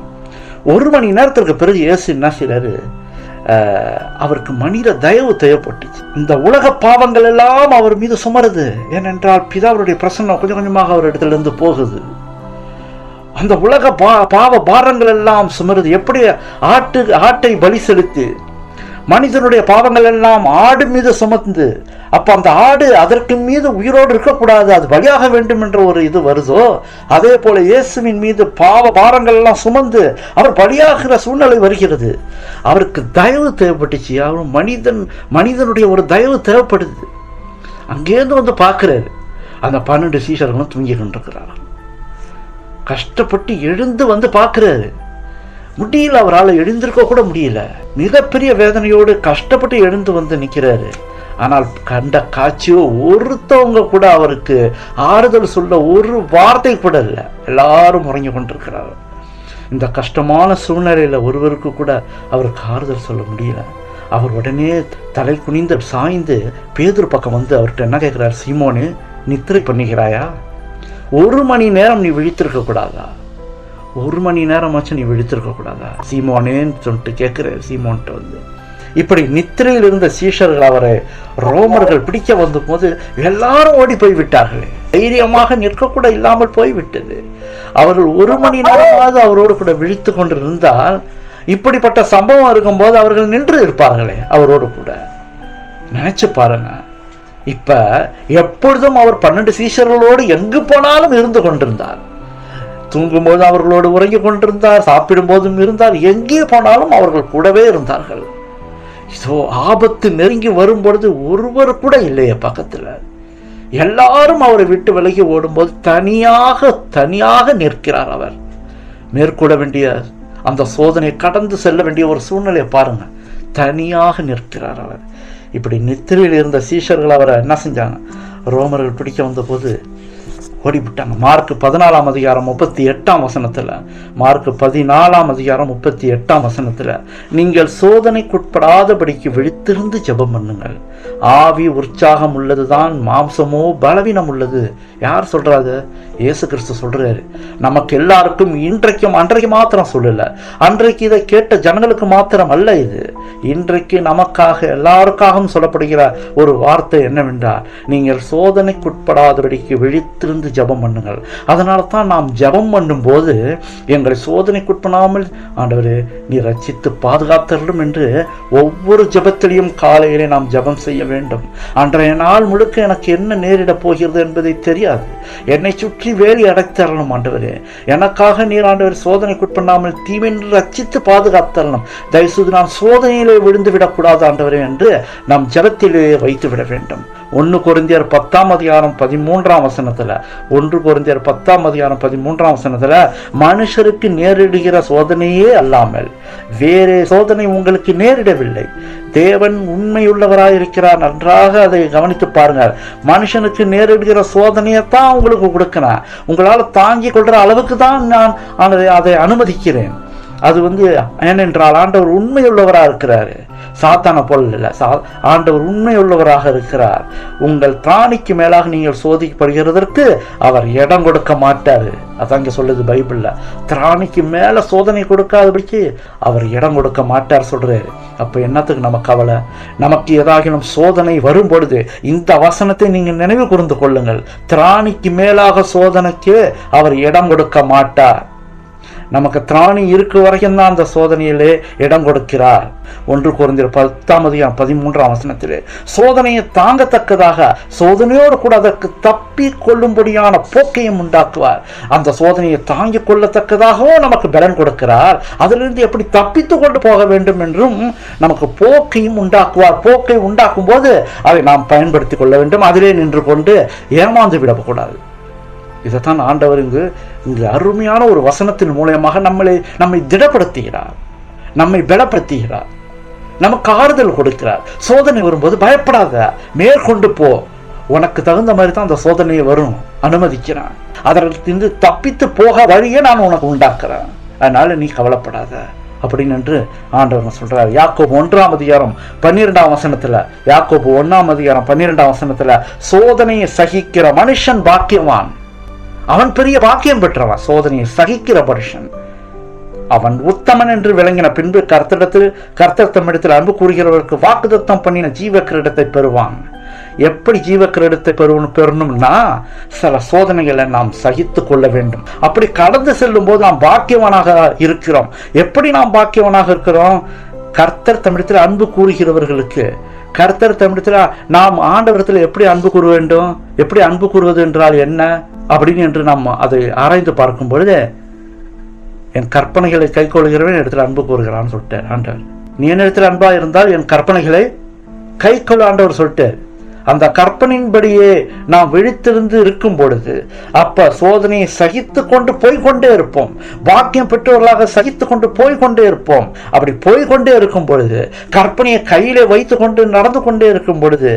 1 மணி நேரத்திற்கு பிறகு இயேசு என்ன செய்றாரு? அவருக்கு மனித தயவு தேவைப்பட்டுச்சு. இந்த உலக பாவங்கள் எல்லாம் அவர் மீது சுமருது. ஏனென்றால் பிதாவுடைய பிரசன்னம் கொஞ்சம் கொஞ்சமாக அவர் இடத்துல இருந்து போகுது. அந்த உலக பாவ பாரங்கள் எல்லாம் சுமருது. எப்படி ஆட்டை பலி செலுத்தி மனிதனுடைய பாவங்கள் எல்லாம் ஆடு மீது சுமந்து, அப்ப அந்த ஆடு அதற்கு மீது உயிரோடு இருக்கக்கூடாது, அது பலியாக வேண்டும் என்ற ஒரு இது வருதோ, அதே போல இயேசுவின் மீது பாவ பாரங்கள் எல்லாம் சுமந்து அவர் பலியாகிற சூழ்நிலை வருகிறது. அவருக்கு தயவு தேவைப்பட்டுச்சு. அவர் மனிதனுடைய ஒரு தயவு தேவைப்படுது. அங்கேருந்து வந்து பார்க்கிறாரு, அந்த 12 சீஷர்களும் தூங்கி கொண்டிருக்கிறார். கஷ்டப்பட்டு எழுந்து வந்து பார்க்கிறாரு, முடியல, அவரால் எழுந்திருக்க கூட முடியல. மிகப்பெரிய வேதனையோடு கஷ்டப்பட்டு எழுந்து வந்து நிற்கிறாரு. ஆனால் கண்ட காட்சியோ ஒருத்தவங்க கூட அவருக்கு ஆறுதல் சொல்ல ஒரு வார்த்தை கூட இல்லை. எல்லாரும் உறங்கி கொண்டிருக்கிறார். இந்த கஷ்டமான சூழ்நிலையில் ஒருவருக்கு கூட அவருக்கு ஆறுதல் சொல்ல முடியல. அவர் உடனே தலை குனிந்து சாய்ந்து பேதுரு பக்கம் வந்து அவர்கிட்ட என்ன கேட்கிறார்? சீமோனு, நித்திரை பண்ணுகிறாயா? 1 மணி நேரம் நீ விழித்திருக்க கூடாதா? 1 மணி நேரமாச்சும் நீ விழித்திருக்க கூடாதா சீமோனேன்னு சொல்லிட்டு கேட்குற. சீமோன்ட்ட வந்து இப்படி நித்திரையில் இருந்த சீஷர்கள் அவரை ரோமர்கள் பிடிக்க வந்த போது எல்லாரும் ஓடி போய் விட்டார்களே. தைரியமாக நிற்கக்கூட இல்லாமல் போய்விட்டது. அவர்கள் 1 மணி நேரமாவது அவரோடு கூட விழித்து கொண்டிருந்தால் இப்படிப்பட்ட சம்பவம் இருக்கும்போது அவர்கள் நின்று இருப்பார்களே அவரோடு கூட. நினைச்சு பாருங்க. இப்ப எப்பொழுதும் அவர் 12 சீஷர்களோடு எங்கு போனாலும் இருந்து கொண்டிருந்தார். தூங்கும்போது அவர்களோடு உறங்கி கொண்டிருந்தார், சாப்பிடும் போதும் இருந்தார், எங்கே போனாலும் அவர்கள் கூடவே இருந்தார்கள். இதோ ஆபத்து நெருங்கி வரும் பொழுது ஒருவர் கூட இல்லையே பக்கத்துல. எல்லாரும் அவரை விட்டு விலகி ஓடும்போது தனியாக நிற்கிறார் அவர். மேற்கொள்ள வேண்டிய அந்த சோதனை கடந்து செல்ல வேண்டிய ஒரு சூழ்நிலையை பாருங்க. தனியாக நிற்கிறார் அவர். இப்படி நித்திரையில் இருந்த சீஷர்கள் அவரை என்ன செஞ்சாங்க? ரோமர்கள் பிடிக்க வந்த போது ஓடிவிட்டாங்க. மார்க் 14ஆம் அதிகாரம் 38ஆம் வசனத்துல, மார்க் 14ஆம் அதிகாரம் 38ஆம் வசனத்துல, நீங்கள் சோதனைக்குட்படாதபடிக்கு விழித்திருந்து ஜெபம் பண்ணுங்கள். ஆவி உற்சாகம் உள்ளதுதான், மாம்சமோ பலவீனம் உள்ளது. யார் சொல்றாரு? இயேசு கிறிஸ்து சொல்றாரு. நமக்கு எல்லாருக்கும் இன்றைக்கும், அன்றைக்கு மாத்திரம் சொல்லல, அன்றைக்கு இதை கேட்ட ஜனங்களுக்கு மாத்திரம் அல்ல, இது இன்றைக்கு நமக்காக எல்லாருக்காகவும் சொல்லப்படுகிற ஒரு வார்த்தை என்னவென்றால், நீங்கள் சோதனைக்குட்படாதபடிக்கு விழித்திருந்து ஜெபம் பண்ணுங்கள். அதனால தான் நாம் ஜெபம் பண்ணும் போது எங்களை சோதனைக்குட்படாமல் ஆண்டவரே நீ ரட்சித்து பாதுகாத்தரும் என்று ஒவ்வொரு ஜெபத்திலையும் காலையிலே நாம் ஜெபம் செய்ய வேண்டும். அன்றைய நாள் முழுக்க எனக்கு என்ன நேரிட போகிறது என்பதை தெரியாது. என்னை சுற்றி வேலி அடைத்தரணும் ஆண்டவரே. எனக்காக நீர் ஆண்டவர் சோதனைக்குட்படாமல் தீமையை ரட்சித்து பாதுகாத்தரணும். தயவுசெய்து நான் சோதனையிலே விழுந்து விடக்கூடாது ஆண்டவரே என்று நாம் ஜெபத்திலேயே வைத்து விட வேண்டும். 1 கொரிந்தியர் 10ஆம் அதிகாரம் 13ஆம் வசனத்துல, 1 கொரிந்தியர் 10ஆம் அதிகாரம் 13ஆம் வசனத்துல, மனுஷருக்கு நேரிடுகிற சோதனையே அல்லாமல் வேறே சோதனை உங்களுக்கு நேரிடவில்லை. தேவன் உண்மையுள்ளவராயிருக்கிறார். நன்றாக அதை கவனித்து பாருங்க. மனுஷனுக்கு நேரிடுகிற சோதனையைத்தான் உங்களுக்கு கொடுக்கிறேன். உங்களால் தாங்கிக் கொள்ற அளவுக்கு தான் நான் அதை அனுமதிக்கிறேன். அது ஏனென்றால் ஆண்டவர் உண்மையுள்ளவராக இருக்கிறாரு. சாத்தான போல் இல்லை, ஆண்டவர் உண்மையுள்ளவராக இருக்கிறார். உங்கள் திராணிக்கு மேலாக நீங்கள் சோதிக்கப்படுகிறதற்கு அவர் இடம் கொடுக்க மாட்டாரு. அதான் இங்க சொல்லுது பைபிள்ல. திராணிக்கு மேல சோதனை கொடுக்காதபடிக்கு அவர் இடம் கொடுக்க மாட்டார் சொல்றாரு. அப்ப என்னத்துக்கு நமக்கு கவலை? நமக்கு ஏதாகிலும் சோதனை வரும் பொழுது இந்த வசனத்தை நீங்க நினைவு கூர்ந்து கொள்ளுங்கள். திராணிக்கு மேலாக சோதனைக்கு அவர் இடம் கொடுக்க மாட்டார். நமக்கு திராணி இருக்க வரைக்கும் தான் அந்த சோதனையிலே இடம் கொடுக்கிறார். 1 கொரிந்தியர் 10ஆம் அதிகாரம் 13ஆம் வசனத்திலே, சோதனையை தாங்கத்தக்கதாக சோதனையோடு கூட அதற்கு தப்பி கொள்ளும்படியான போக்கையும் உண்டாக்குவார். அந்த சோதனையை தாங்கிக் கொள்ளத்தக்கதாகவும் நமக்கு பலன் கொடுக்கிறார். அதிலிருந்து எப்படி தப்பித்து கொண்டு போக வேண்டும் என்றும் நமக்கு போக்கையும் உண்டாக்குவார். போக்கை உண்டாக்கும் போது அதை நாம் பயன்படுத்திக் கொள்ள வேண்டும். அதிலே நின்று கொண்டு ஏமாந்து விடக்கூடாது. இதைத்தான் ஆண்டவர் இங்கு அருமையான ஒரு வசனத்தின் மூலமாக நம்மை திடப்படுத்துகிறார், நம்மை பலப்படுத்துகிறார், நமக்கு ஆறுதல் கொடுக்கிறார். சோதனை வரும்போது பயப்படாத, மேற்கொண்டு போ. உனக்கு தகுந்த மாதிரி தான் அந்த சோதனையை வரும், அனுமதிக்கிறான். அதற்கு தப்பித்து போக வழியே நான் உனக்கு உண்டாக்குறேன். அதனால நீ கவலைப்படாத அப்படின்னு என்று ஆண்டவர் சொல்றார். யாக்கோபு 1ஆம் அதிகாரம் 12ஆம் வசனத்துல, யாக்கோபு 1ஆம் அதிகாரம் 12ஆம் வசனத்துல, சோதனையை சகிக்கிற மனுஷன் பாக்கியவான். அவன் பெரிய பாக்கியம் பெற்றவன். சோதனையை சகிக்கிற மனுஷன் அவன் உத்தமன் என்று விளங்கின பின்பு கர்த்தர் தம்மிடத்தில் அன்பு கூறுகிறவருக்கு வாக்குத்தத்தம் பண்ணின ஜீவக்கிரீடத்தை பெறுவான். எப்படி ஜீவக்கிரீடத்தை பெறணும்னா, சில சோதனைகளை நாம் சகித்து கொள்ள வேண்டும். அப்படி கடந்து செல்லும் போது நாம் பாக்கியவனாக இருக்கிறோம். எப்படி நாம் பாக்கியவனாக இருக்கிறோம்? கர்த்தர் தம்மிடத்தில் அன்பு கூறுகிறவர்களுக்கு. கர்த்தர் தம்மிடத்தில் நாம் ஆண்டவரத்தில் எப்படி அன்பு கூற வேண்டும்? எப்படி அன்பு கூறுவது என்றால் என்ன அப்படின்னு என்று நாம் அதை ஆராய்ந்து பார்க்கும் பொழுது, என் கற்பனைகளை கை கொள்கிறவன் இடத்துல அன்பு கூறுகிறான்னு சொல்லிட்டார் ஆண்டவர். நீ என்ன இடத்துல அன்பா இருந்தால் என் கற்பனைகளை கை கொள்ள ஆண்டவர் சொல்லிட்டார். அந்த கற்பனையின்படியே நாம் விழித்திருந்து இருக்கும் பொழுது அப்ப சோதனையை சகித்து கொண்டு போய்கொண்டே இருப்போம். பாக்கியம் பெற்றவர்களாக சகித்து கொண்டு போய்கொண்டே இருப்போம். அப்படி போய்கொண்டே இருக்கும் பொழுது, கற்பனையை கையிலே வைத்து கொண்டு நடந்து கொண்டே இருக்கும் பொழுது,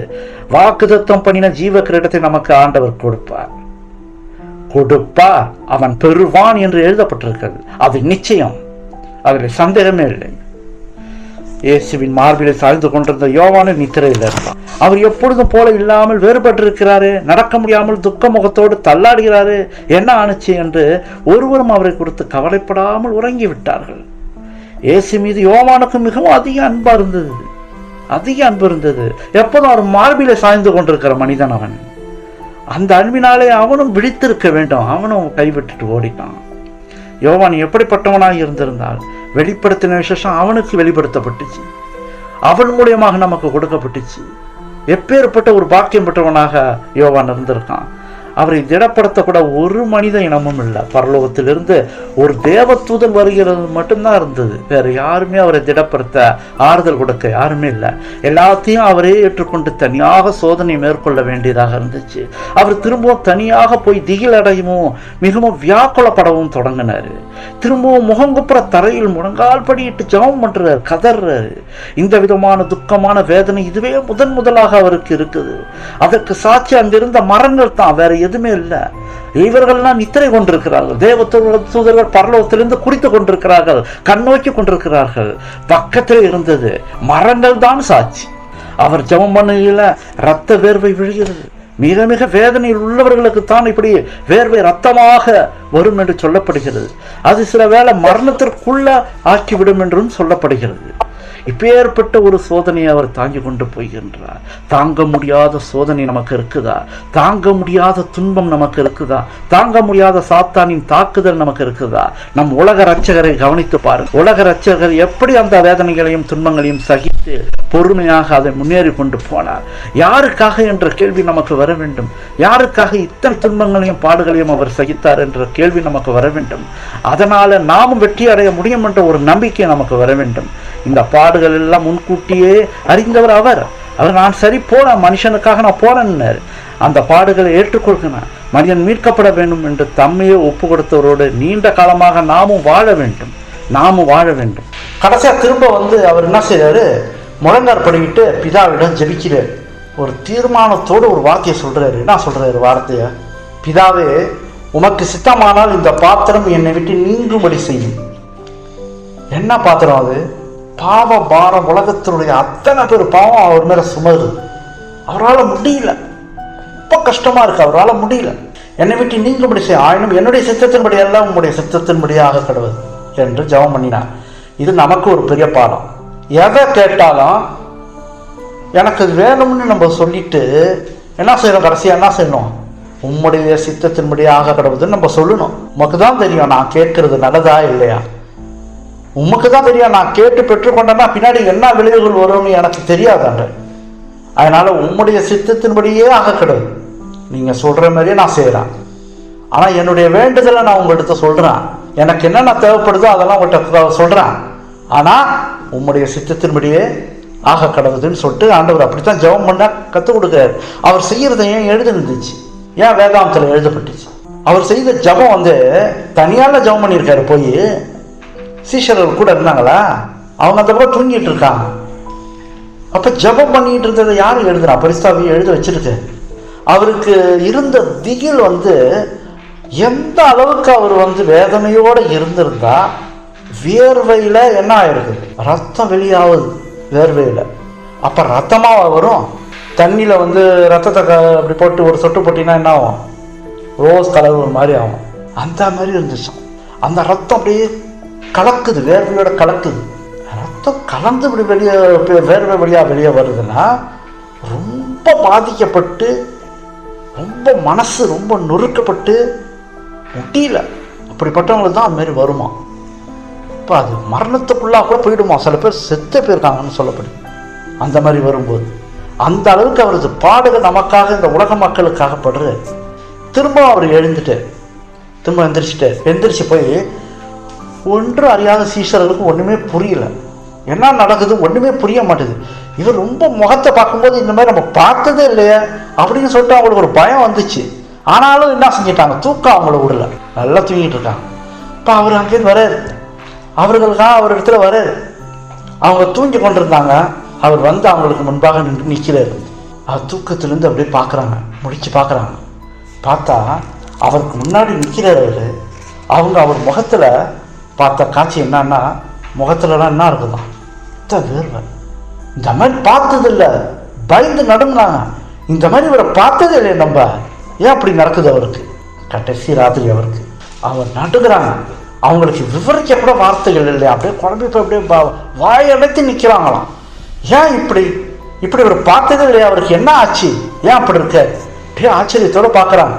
வாக்குத்தத்தம் பண்ணின ஜீவ கிரீடத்தை நமக்கு ஆண்டவர் கொடுப்பார். அவன் பெறுவான் என்று எழுதப்பட்டிருக்கிறது. அது நிச்சயம், அதில் சந்தேகமே இல்லை. இயேசுவின் மார்பிலை சாய்ந்து கொண்டிருந்த யோவானு நித்திரையில் இருந்தான். அவர் எப்பொழுதும் போல இல்லாமல் வேறுபட்டிருக்கிறாரு. நடக்க முடியாமல் துக்க முகத்தோடு தள்ளாடுகிறாரு. என்ன ஆணுச்சு என்று ஒருவரும் அவரை குறித்து கவலைப்படாமல் உறங்கி விட்டார்கள். இயேசு மீது யோவானுக்கு மிகவும் அதிக அன்பா இருந்தது. அதிக அன்பு இருந்தது. எப்போதும் அவர் மார்பிலே சாய்ந்து கொண்டிருக்கிற மனிதன் அவன். அந்த அன்பினாலே அவனும் விழித்திருக்க வேண்டும். அவனும் கைவிட்டுட்டு ஓடிட்டான். யோவான் எப்படிப்பட்டவனாக இருந்திருந்தால் வெளிப்படுத்தின விசேஷம் அவனுக்கு வெளிப்படுத்தப்பட்டுச்சு, அவன் மூலியமாக நமக்கு கொடுக்கப்பட்டுச்சு. எப்பேற்பட்ட ஒரு பாக்கியம் பெற்றவனாக யோவான் இருந்திருக்கான். அவரை திடப்படுத்தக்கூட ஒரு மனித இனமும் இல்லை. பரலோகத்திலிருந்து ஒரு தேவதூதன் வருகிறது மட்டும்தான் இருந்தது. வேற யாருமே அவரை திடப்படுத்த ஆறுதல் கொடுக்க யாருமே இல்லை. எல்லாத்தையும் அவரே ஏற்றுக்கொண்டு தனியாக சோதனை மேற்கொள்ள வேண்டியதாக இருந்துச்சு. அவர் திரும்பவும் தனியாக போய் திகில் அடையவும் மிகவும் வியாக்குலப்படவும் தொடங்கினாரு. திரும்பவும் முகங்குப்புற தரையில் முழங்கால் படியிட்டு ஜெபம் பண்றாரு, கதறாரு. இந்த விதமான துக்கமான வேதனை இதுவே முதலாக அவருக்கு இருக்குது. அதற்கு சாட்சி அங்கிருந்த மரங்கள் தான், வேற எதுவுமே இல்லை. இவர்கள்லாம் நித்திரை கொண்டிருக்கிறார்கள். தேவதூதர்கள் பரலோகத்திலிருந்து குறித்து கொண்டிருக்கிறார்கள், கண்ணோக்கி கொண்டிருக்கிறார்கள். பக்கத்தில் இருந்தது மரங்கள் தான் சாட்சி. அவர் ஜெபம் பண்ணுகையில ரத்த வேர்வை விழுகிறது. மிக மிக வேதனையில் உள்ளவர்களுக்கு தான் இப்படி வேர்வை ரத்தமாக வரும் என்று சொல்லப்படுகிறது. அது சில வேளை மரணத்திற்குள்ள ஆக்கிவிடும் என்றும் சொல்லப்படுகிறது. இப்பேற்பட்ட ஒரு சோதனையை அவர் தாங்கி கொண்டு போகின்றார். தாங்க முடியாத சோதனை நமக்கு இருக்குதா? தாங்க முடியாத துன்பம் நமக்கு இருக்குதா? தாங்க முடியாத சாத்தானின் தாக்குதல் நமக்கு இருக்குதா? நம் உலக இரட்சகரை கவனித்து பாருங்கள். உலக இரட்சகர் எப்படி அந்த வேதனைகளையும் துன்பங்களையும் சகித்து பொறுமையாக அதை முன்னேறி கொண்டு போனார். யாருக்காக என்ற கேள்வி நமக்கு வர வேண்டும். யாருக்காக இத்தனை துன்பங்களையும் பாடுகளையும் அவர் சகித்தார் என்ற கேள்வி நமக்கு வர வேண்டும். அதனால நாமும் வெற்றி அடைய முடியும் என்ற ஒரு நம்பிக்கை நமக்கு வர வேண்டும். இந்த பாடுகள் எல்லாம் முன்கூட்டியே அறிந்தவர் அவர். நான் சரி போனேன், மனுஷனுக்காக நான் போனேன்னாரு. அந்த பாடுகளை ஏற்றுக்கொள்கிறேன், மனிதன் மீட்கப்பட வேண்டும் என்று தம்மையே ஒப்பு கொடுத்தவரோடு நீண்ட காலமாக நாமும் வாழ வேண்டும். கடைசியா திரும்ப அவர் என்ன செய்யறாரு? முழங்கார் படிக்கிட்டு பிதாவிடம் ஜெபிக்கிறார். ஒரு தீர்மானத்தோடு ஒரு வார்த்தையை சொல்றாரு. என்ன சொல்றாரு வார்த்தைய? பிதாவே, உமக்கு சித்தமானால் இந்த பாத்திரம் என்னை விட்டு நீங்கும்படி செய்யும். என்ன பாத்திரம் அது? பாவ பாரம். உலகத்தினுடைய அத்தனை பேர் பாவம் அவர் மேல சுமருது. அவரால் முடியல, ரொம்ப கஷ்டமா இருக்கு, அவரால் முடியல. என்னை விட்டு நீங்கும்படி செய்ய, ஆயினும் என்னுடைய சித்தத்தின்படி எல்லாம் உங்களுடைய சித்தத்தின்படியாக கடவுள் என்று ஜெபம் பண்ணினார். இது நமக்கு ஒரு பெரிய பாடம். எதை கேட்டாலும் எனக்கு வேணும்னு நம்ம சொல்லிட்டு என்ன செய்யணும்? கடைசியா என்ன செய்யணும்? உம்முடைய சித்தத்தின்படியாக கடவுதுன்னு நம்ம சொல்லணும். உமக்கு தான் தெரியும் நான் கேட்கறது நல்லதா இல்லையா. உமக்கு தான் தெரியும் நான் கேட்டு பெற்றுக்கொண்டேன்னா பின்னாடி என்ன விளைவுகள் வரும்னு எனக்கு தெரியாதாண்ட. அதனால உம்முடைய சித்தத்தின்படியே ஆக கடவுள், நீங்க சொல்ற மாதிரியே நான் செய்யறேன். ஆனா என்னுடைய வேண்டுதலை நான் உங்கள்கிட்ட சொல்றேன். எனக்கு என்னென்ன தேவைப்படுதோ அதெல்லாம் உங்கள்கிட்ட சொல்றேன். ஆனா உம்முடைய சித்தத்தின்படியே ஆக கடவுதுன்னு சொல்லிட்டு ஆண்டவர் அப்படித்தான் ஜெபம் பண்ண கற்றுக் கொடுக்கிறார். அவர் செய்யறதை ஏன் எழுதுனுச்சு? ஏன் வேதாந்தத்தில் எழுதப்பட்டுச்சு? அவர் செய்த ஜெபம் தனியால ஜெபம் பண்ணியிருக்காரு. போய் சீஷர்கள் கூட இருந்தாங்களா? அவங்க அந்த பக்கம் தூங்கிட்டு இருக்காங்க. அப்ப ஜெபம் பண்ணிட்டு இருந்ததை யாரும் எழுதுனா? பரிசுத்தாவியை எழுத வச்சிருக்கு. அவருக்கு இருந்த திகில் எந்த அளவுக்கு அவர் வேதனையோட இருந்திருந்தா வேர்வையில என்ன ஆயிருக்கு? ரத்தம் வெளியாகுது வேர்வையில. அப்ப ரத்தமா வரும். தண்ணியில ரத்தத்தை அப்படி போட்டு ஒரு சொட்டு போட்டினா என்ன ஆகும்? ரோஸ் கலர் ஒரு மாதிரி ஆகும். அந்த மாதிரி இருந்துச்சு. அந்த ரத்தம் அப்படியே கலக்குது, வேர்வையோட கலக்குது. ரத்தம் கலந்து இப்படி வேர்வை வெளியே வருதுன்னா ரொம்ப பாதிக்கப்பட்டு, ரொம்ப மனசு ரொம்ப நொறுக்கப்பட்டு முடியல. அப்படிப்பட்டவங்களுக்கு தான் அது மாதிரி வருமா? இப்போ அது மரணத்துக்குள்ளா கூட போயிடுமா? சில பேர் செத்து போயிருக்காங்கன்னு சொல்லப்படுது. அந்த மாதிரி வரும்போது அந்த அளவுக்கு அவரது பாடுகள் நமக்காக, இந்த உலக மக்களுக்காக படுற. திரும்ப அவர் திரும்ப எந்திரிச்சு போய் ஒன்று அறியாத சீஷர்களுக்கு ஒன்றுமே புரியல. என்ன நடக்குது ஒன்றுமே புரிய மாட்டேது. இவர் ரொம்ப முகத்தை பார்க்கும்போது இந்த மாதிரி நம்ம பார்த்ததே இல்லையே அப்படின்னு சொல்லிட்டு அவங்களுக்கு ஒரு பயம் வந்துச்சு. ஆனாலும் என்ன செஞ்சிட்டாங்க? தூக்கம் அவங்கள விடல, நல்லா தூங்கிட்டு இருக்காங்க. இப்போ அவர் அங்கேருந்து வராரு, அவர்களுக்காக அவர் இடத்துல வராரு. அவங்க தூங்கி கொண்டிருந்தாங்க. அவர் அவங்களுக்கு முன்பாக நிற்கிறாரு. அவர் தூக்கத்திலேருந்து அப்படியே பார்க்குறாங்க, முடிச்சு பார்க்குறாங்க. பார்த்தா அவருக்கு முன்னாடி நிற்கிறார் அவர். அவர் முகத்தில் பார்த்த காட்சி என்னன்னா, முகத்துலலாம் என்ன இருக்குதான்? வேர்வை. இந்த மாதிரி பார்த்தது இல்லை. பயந்து நடுங்கினாங்க. இந்த மாதிரி இவரை பார்த்ததே இல்லை நம்ம. ஏன் அப்படி நடக்குது அவருக்கு? கடைசி ராத்திரி அவருக்கு அவர் நடுகிறாங்க. அவங்களுக்கு விவரிக்க கூட வார்த்தைகள் இல்லை. அப்படியே குழம்பி போய் அப்படியே வாயடைத்து நிற்கிறாங்களாம். ஏன் இப்படி இப்படி ஒரு பார்த்ததே இல்லையா, அவருக்கு என்ன ஆச்சு, ஏன் அப்படி இருக்க, அப்படியே ஆச்சரியத்தோட பார்க்குறாங்க.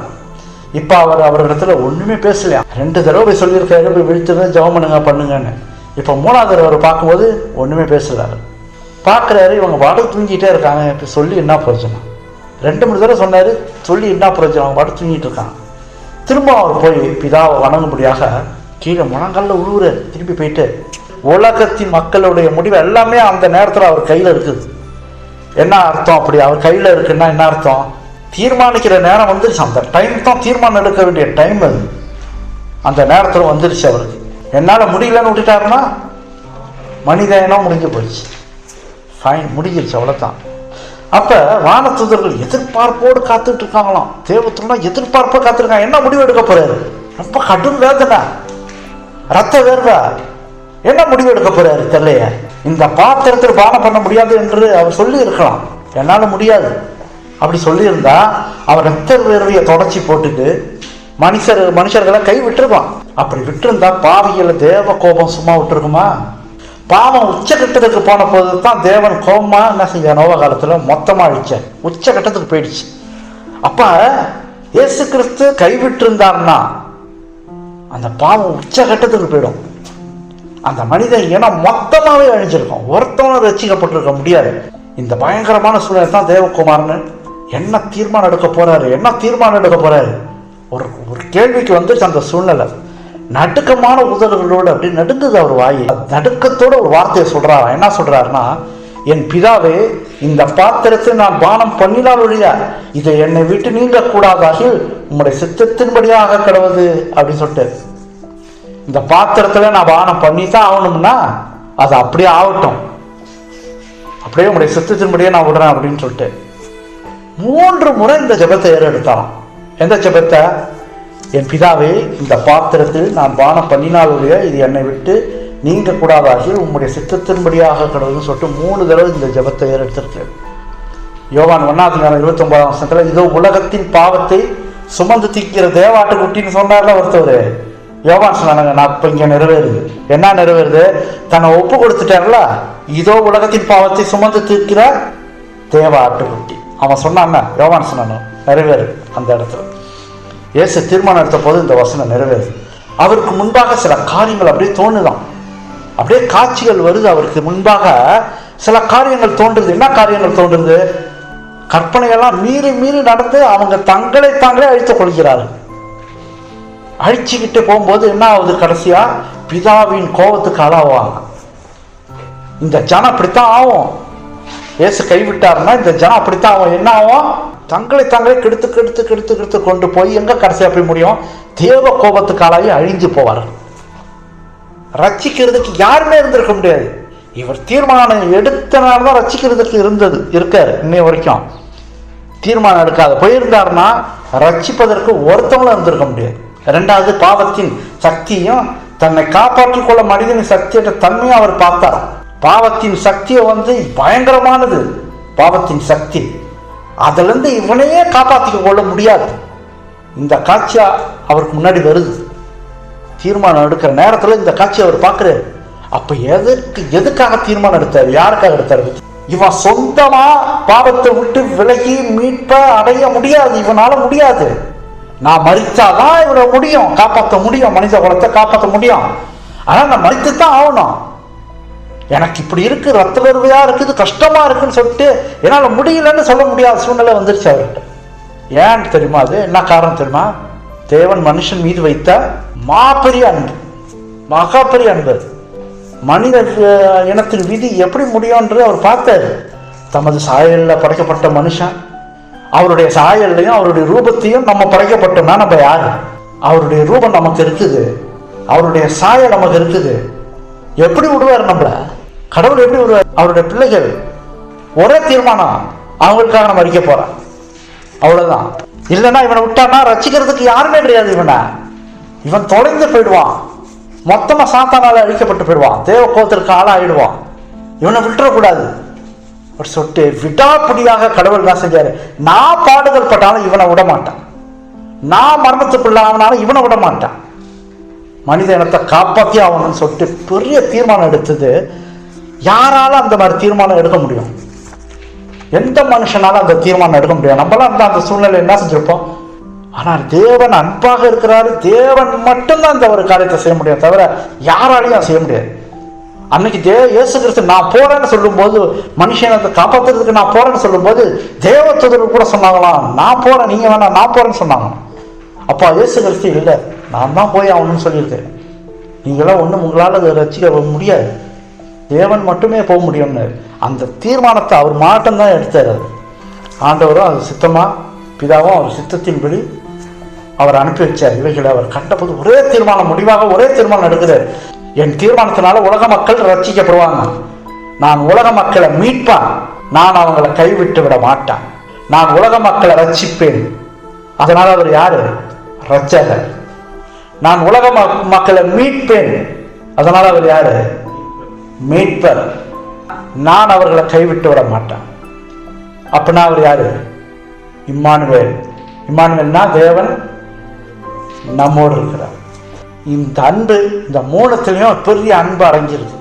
இப்போ அவரிடத்துல ஒன்றுமே பேசலையா. 2 தடவை போய் சொல்லியிருக்காரு, போய் விழிச்சிருந்தா ஜெபம் பண்ணுங்கன்னு. இப்போ 3ஆவது தடவை அவர் பார்க்கும்போது ஒன்றுமே பேசலாரு. பார்க்குறாரு, இவங்க பாட்டு தூங்கிட்டே இருக்காங்க. இப்போ சொல்லி என்ன பிரயோஜனம், 2-3 தடவை சொன்னார், சொல்லி என்ன பிரயோஜனம், அவங்க பாட்டு தூங்கிட்டு இருக்காங்க. திரும்ப அவர் போய் பிதாவை வணங்கும்படியாக கீழே முழங்கால உழுவுறாரு. திரும்பி போயிட்டு உலகத்தின் மக்களுடைய முடிவு எல்லாமே அந்த நேரத்தில் அவர் கையில் இருக்குது. என்ன அர்த்தம், அப்படி அவர் கையில் இருக்குன்னா என்ன அர்த்தம், தீர்மானிக்கிற நேரம் வந்துருச்சு. அந்த டைம் தான் தீர்மானம் எடுக்க வேண்டிய டைம் அது. அந்த நேரத்தில் வந்துருச்சு அவருக்கு. என்னால் முடியலன்னு விட்டுட்டாருன்னா மனிதனம் முடிஞ்சு போயிடுச்சு, ஃபைன், முடிஞ்சிருச்சு, அவ்வளோதான். அப்போ வானதூதர்கள் எதிர்பார்ப்போடு காத்துட்டு இருக்காங்களாம். தேவத்துலாம் எதிர்பார்ப்போடு காத்துருக்காங்க. என்ன முடிவு எடுக்க போறாரு, ரொம்ப கடும் வேதனை, ரத்த வேர்வை, என்ன முடிவு எடுக்க போறாரு தெரியலையே. இந்த பாத்திரத்தில் பானம் பண்ண முடியாது என்று அவர் சொல்லி இருக்கலாம், என்னால் முடியாது அப்படி சொல்லியிருந்தா அவர் ரத்த வேர்வையை தொடச்சி போட்டுட்டு மனுஷர்களை கை விட்டுருவான். அப்படி விட்டுருந்தா பாவிகளை தேவ கோபம் சும்மா விட்டுருக்குமா? பாவம் உச்சகட்டத்துக்கு போன போது தான் தேவன் கோபமா என்ன செஞ்ச, நோவ காலத்தில் மொத்தமாக அழிச்ச, உச்சகட்டத்துக்கு போயிடுச்சு. அப்ப இயேசு கிறிஸ்து கைவிட்டு இருந்தார்னா அந்த பாவம் உச்சகட்டத்துக்கு போயிடும். அந்த மனிதன் இனம் மொத்தமாகவே அழிஞ்சிருக்கும், ஒருத்தவனும் ரசிக்கப்பட்டிருக்க முடியாது. இந்த பயங்கரமான சூழ்நிலை தான் தேவகுமார்னு என்ன தீர்மானம் எடுக்க போறாரு, ஒரு கேள்விக்கு வந்துச்சு அந்த சூழ்நிலை. நடுக்கமான உதடுகளோடு அப்படி நடுங்குது அவர் வாய். நடுக்கத்தோட ஒரு வார்த்தையை சொல்றாரு. என்ன சொல்றாருன்னா, என் பிதாவே, இந்த பாத்திரத்தை நான் பானம் பண்ணினால் ஒழிய இதை என்னை விட்டு நீங்க கூடாதாகில் உங்களுடைய சித்தத்தின்படியாக கிடவது அப்படின்னு சொல்லிட்டு, இந்த பாத்திரத்துல நான் பானம் பண்ணித்தான் ஆகணும்னா அது அப்படியே ஆகட்டும், அப்படியே உங்களுடைய சித்தத்தின்படியே நான் விடுறேன் அப்படின்னு சொல்லிட்டு 3 முறை இந்த ஜெபத்தை ஏறெடுத்தாராம். எந்த ஜெபத்தை? என் பிதாவே, இந்த பாத்திரத்தில் நான் பானம் பண்ணினாலுடைய இது என்னை விட்டு நீங்க கூடாதாகி உங்களுடைய சித்தத்தின்படியாக கடவுள்னு சொல்லிட்டு 3 தடவை இந்த ஜெபத்தை ஏறெடுத்திருக்கு. யோவான் 1:29 இதோ உலகத்தின் பாவத்தை சுமந்து தீக்கிற தேவாட்டு குட்டின்னு சொன்னார்ல ஒருத்தவர். யோவான் சொன்னாங்க, நான் இப்ப இங்க நிறைவேறுது. என்ன நிறைவேறுது? தன்னை ஒப்பு கொடுத்துட்டார்ல, இதோ உலகத்தின் பாவத்தை சுமந்து தீர்க்கிற தேவாட்டுக்குட்டி. அவன் சொன்னான், யோவான் சொன்னான், நிறைவேறு. அந்த இடத்துல இயேசு தீர்மானம் எடுத்த போது இந்த வசனம் நிறைவேறுது. அவருக்கு முன்பாக சில காரியங்கள் அப்படியே தோணுதான், அப்படியே காட்சிகள் வருது. அவருக்கு முன்பாக சில காரியங்கள் தோன்றுது. என்ன காரியங்கள் தோன்றுது? கற்பனையெல்லாம் மீறி மீறி நடந்து அவங்க தாங்களே அழித்துக் கொள்கிறார்கள். அழிச்சுக்கிட்டு போகும்போது என்ன ஆகுது? கடைசியா பிதாவின் கோபத்துக்கு ஆளாவாங்க. இந்த ஜனம் அப்படித்தான் ஆகும். இயேசு கைவிட்டாருன்னா இந்த ஜனம் அப்படித்தான் ஆகும். என்ன ஆகும்? தாங்களே கெடுத்து கொண்டு போய் எங்க கடைசியா போய் முடியும்? தேவ கோபத்துக்கு ஆளாகி அழிஞ்சு போவார்கள். ரட்சிக்கிறதுக்கு யாருமே இருந்திருக்க முடியாது. இவர் தீர்மானம் எடுத்தனால்தான் ரட்சிக்கிறதுக்கு இருக்காரு. இன்னை வரைக்கும் தீர்மானம் எடுக்காத போயிருந்தாருன்னா ரட்சிப்பதற்கு ஒருத்தவங்களும் இருந்திருக்க முடியாது. 2வது, பாவத்தின் சக்தியும் தன்னை காப்பாற்றிக் கொள்ள மனிதனின் சக்தியோட தன்மையை அவர் பார்த்தார். பாவத்தின் சக்தியை பயங்கரமானது. பாவத்தின் சக்தி அதுல இருந்து இவனையே காப்பாற்றிக்க கொள்ள முடியாது. இந்த காட்சியா அவருக்கு முன்னாடி வருது. தீர்மானம் எடுக்கிற நேரத்துல இந்த காட்சி அவர் பார்க்கிறாரு. அப்ப எதுக்காக தீர்மானம் எடுத்தாரு? யாருக்காக எடுத்தாரு? இவன் சொந்தமா பாவத்தை விட்டு விலகி மீட்ப அடைய முடியாது, இவனால முடியாது. நான் மரிச்சாதான் இவனை முடியும், காப்பாற்ற முடியும், மனித குலத்தை காப்பாற்ற முடியும். ஆனா நான் மரித்துத்தான் ஆகணும். எனக்கு இப்படி இருக்கு, ரத்த வேர்வையா இருக்குது, கஷ்டமா இருக்குன்னு சொல்லிட்டு என்னால முடியலன்னு சொல்ல முடியாத சூழ்நிலை வந்துருச்சு அவர்கிட்ட. ஏன்னு தெரியுமா? அது என்ன காரணம் தெரியுமா? தேவன் மனுஷன் மீது வைத்த மாபெரிய அன்பு, மகாபெரிய அன்பு. மனித இனத்தின் விதி எப்படி முடியும்ன்றது அவர் பார்த்தாரு. தமது சாயல்ல படைக்கப்பட்ட மனுஷன், அவருடைய சாயல்லையும் அவருடைய ரூபத்தையும் நம்ம படைக்கப்பட்டோம்னா நம்ம யாரு? அவருடைய ரூபம் நமக்கு இருக்குது, அவருடைய சாயல் நமக்கு இருக்குது. எப்படி விடுவார் நம்மள? கடவுள் எப்படி விடுவார்? அவருடைய பிள்ளைகள் ஒரே தீர்மானம், அவங்களுக்காக நம்ம அடிக்க போறோம், அவ்வளவுதான். இல்லைன்னா இவனை விட்டான்னா ரசிக்கிறதுக்கு யாருமே கிடையாது. இவன் தொலைந்து போயிடுவான், மொத்தமா சாத்தானால அழிக்கப்பட்டு போயிடுவான், தேவ கோபத்திற்கு ஆளாயிடுவான். இவனை விட்டுறக்கூடாது சொல்லிட்டு விடாப்பிடியாக கடவுள் என்ன செஞ்சாரு? நான் பாடுதல் பட்டாலும் இவனை விட மாட்டான், நான் மரணத்துக்குள்ளானாலும் இவனை விட மாட்டான். மனித இனத்தை காப்பாற்றி ஆகணும்னு சொல்லிட்டு பெரிய தீர்மானம் எடுத்தது யாரால அந்த மாதிரி தீர்மானம் எடுக்க முடியும்? எந்த மனுஷனால அந்த தீர்மானம் எடுக்க முடியும்? நம்மளாம் அந்த சூழ்நிலை என்ன செஞ்சிருப்போம்? ஆனால் தேவன் அன்பாக இருக்கிறாரு. தேவன் மட்டும்தான் இந்த ஒரு காரியத்தை செய்ய முடியும், தவிர யாராலையும் செய்ய முடியாது. அன்னைக்கு இயேசு கிறிஸ்து நான் போறேன்னு சொல்லும்போது, மனுஷனை காப்பாற்றுறதுக்கு நான் போறேன்னு சொல்லும்போது, தேவதூதர்கள் கூட சொன்னாங்களாம், நான் போறேன், நீங்க வேணாம், நான் போறேன்னு சொன்னாங்க. அப்பா இயேசு கிறிஸ்து இல்லை, நான் தான் போய் ஆகணும்னு சொல்லியிருக்கேன், நீங்களாம் ஒன்றும் உங்களால் ரட்சிக்க முடியாது, தேவன் மட்டுமே போக முடியும்னு அந்த தீர்மானத்தை அவர் மாட்டம்தான் எடுத்தார். ஆண்டவரும் அது சித்தமாக, பிதாவும் அவர் சித்தத்தின்படி அவர் அனுப்பி வச்சார். இவைகளை அவர் கண்டபோது ஒரே தீர்மானம், முடிவாக ஒரே தீர்மானம் எடுக்கிறார். என் தீர்மானத்தினால உலக மக்கள் ரட்சிக்கப்படுவாங்க, நான் உலக மக்களை மீட்பான், நான் அவங்களை கைவிட்டு விட மாட்டேன், நான் உலக மக்களை ரட்சிப்பேன். அதனால அவர் யாரு? ரட்சகர். நான் உலக மக்களை மீட்பேன், அதனால அவர் யாரு? மீட்பர். நான் அவர்களை கைவிட்டு விட மாட்டேன். அப்படின்னா அவர் யாரு? இம்மானுவேல். இம்மானுவேல்னா தேவன் நம்மோடு இருக்கிறார். இந்த அன்பு, இந்த மூலத்திலையும் பெரிய அன்பு அடங்கியிருக்கு.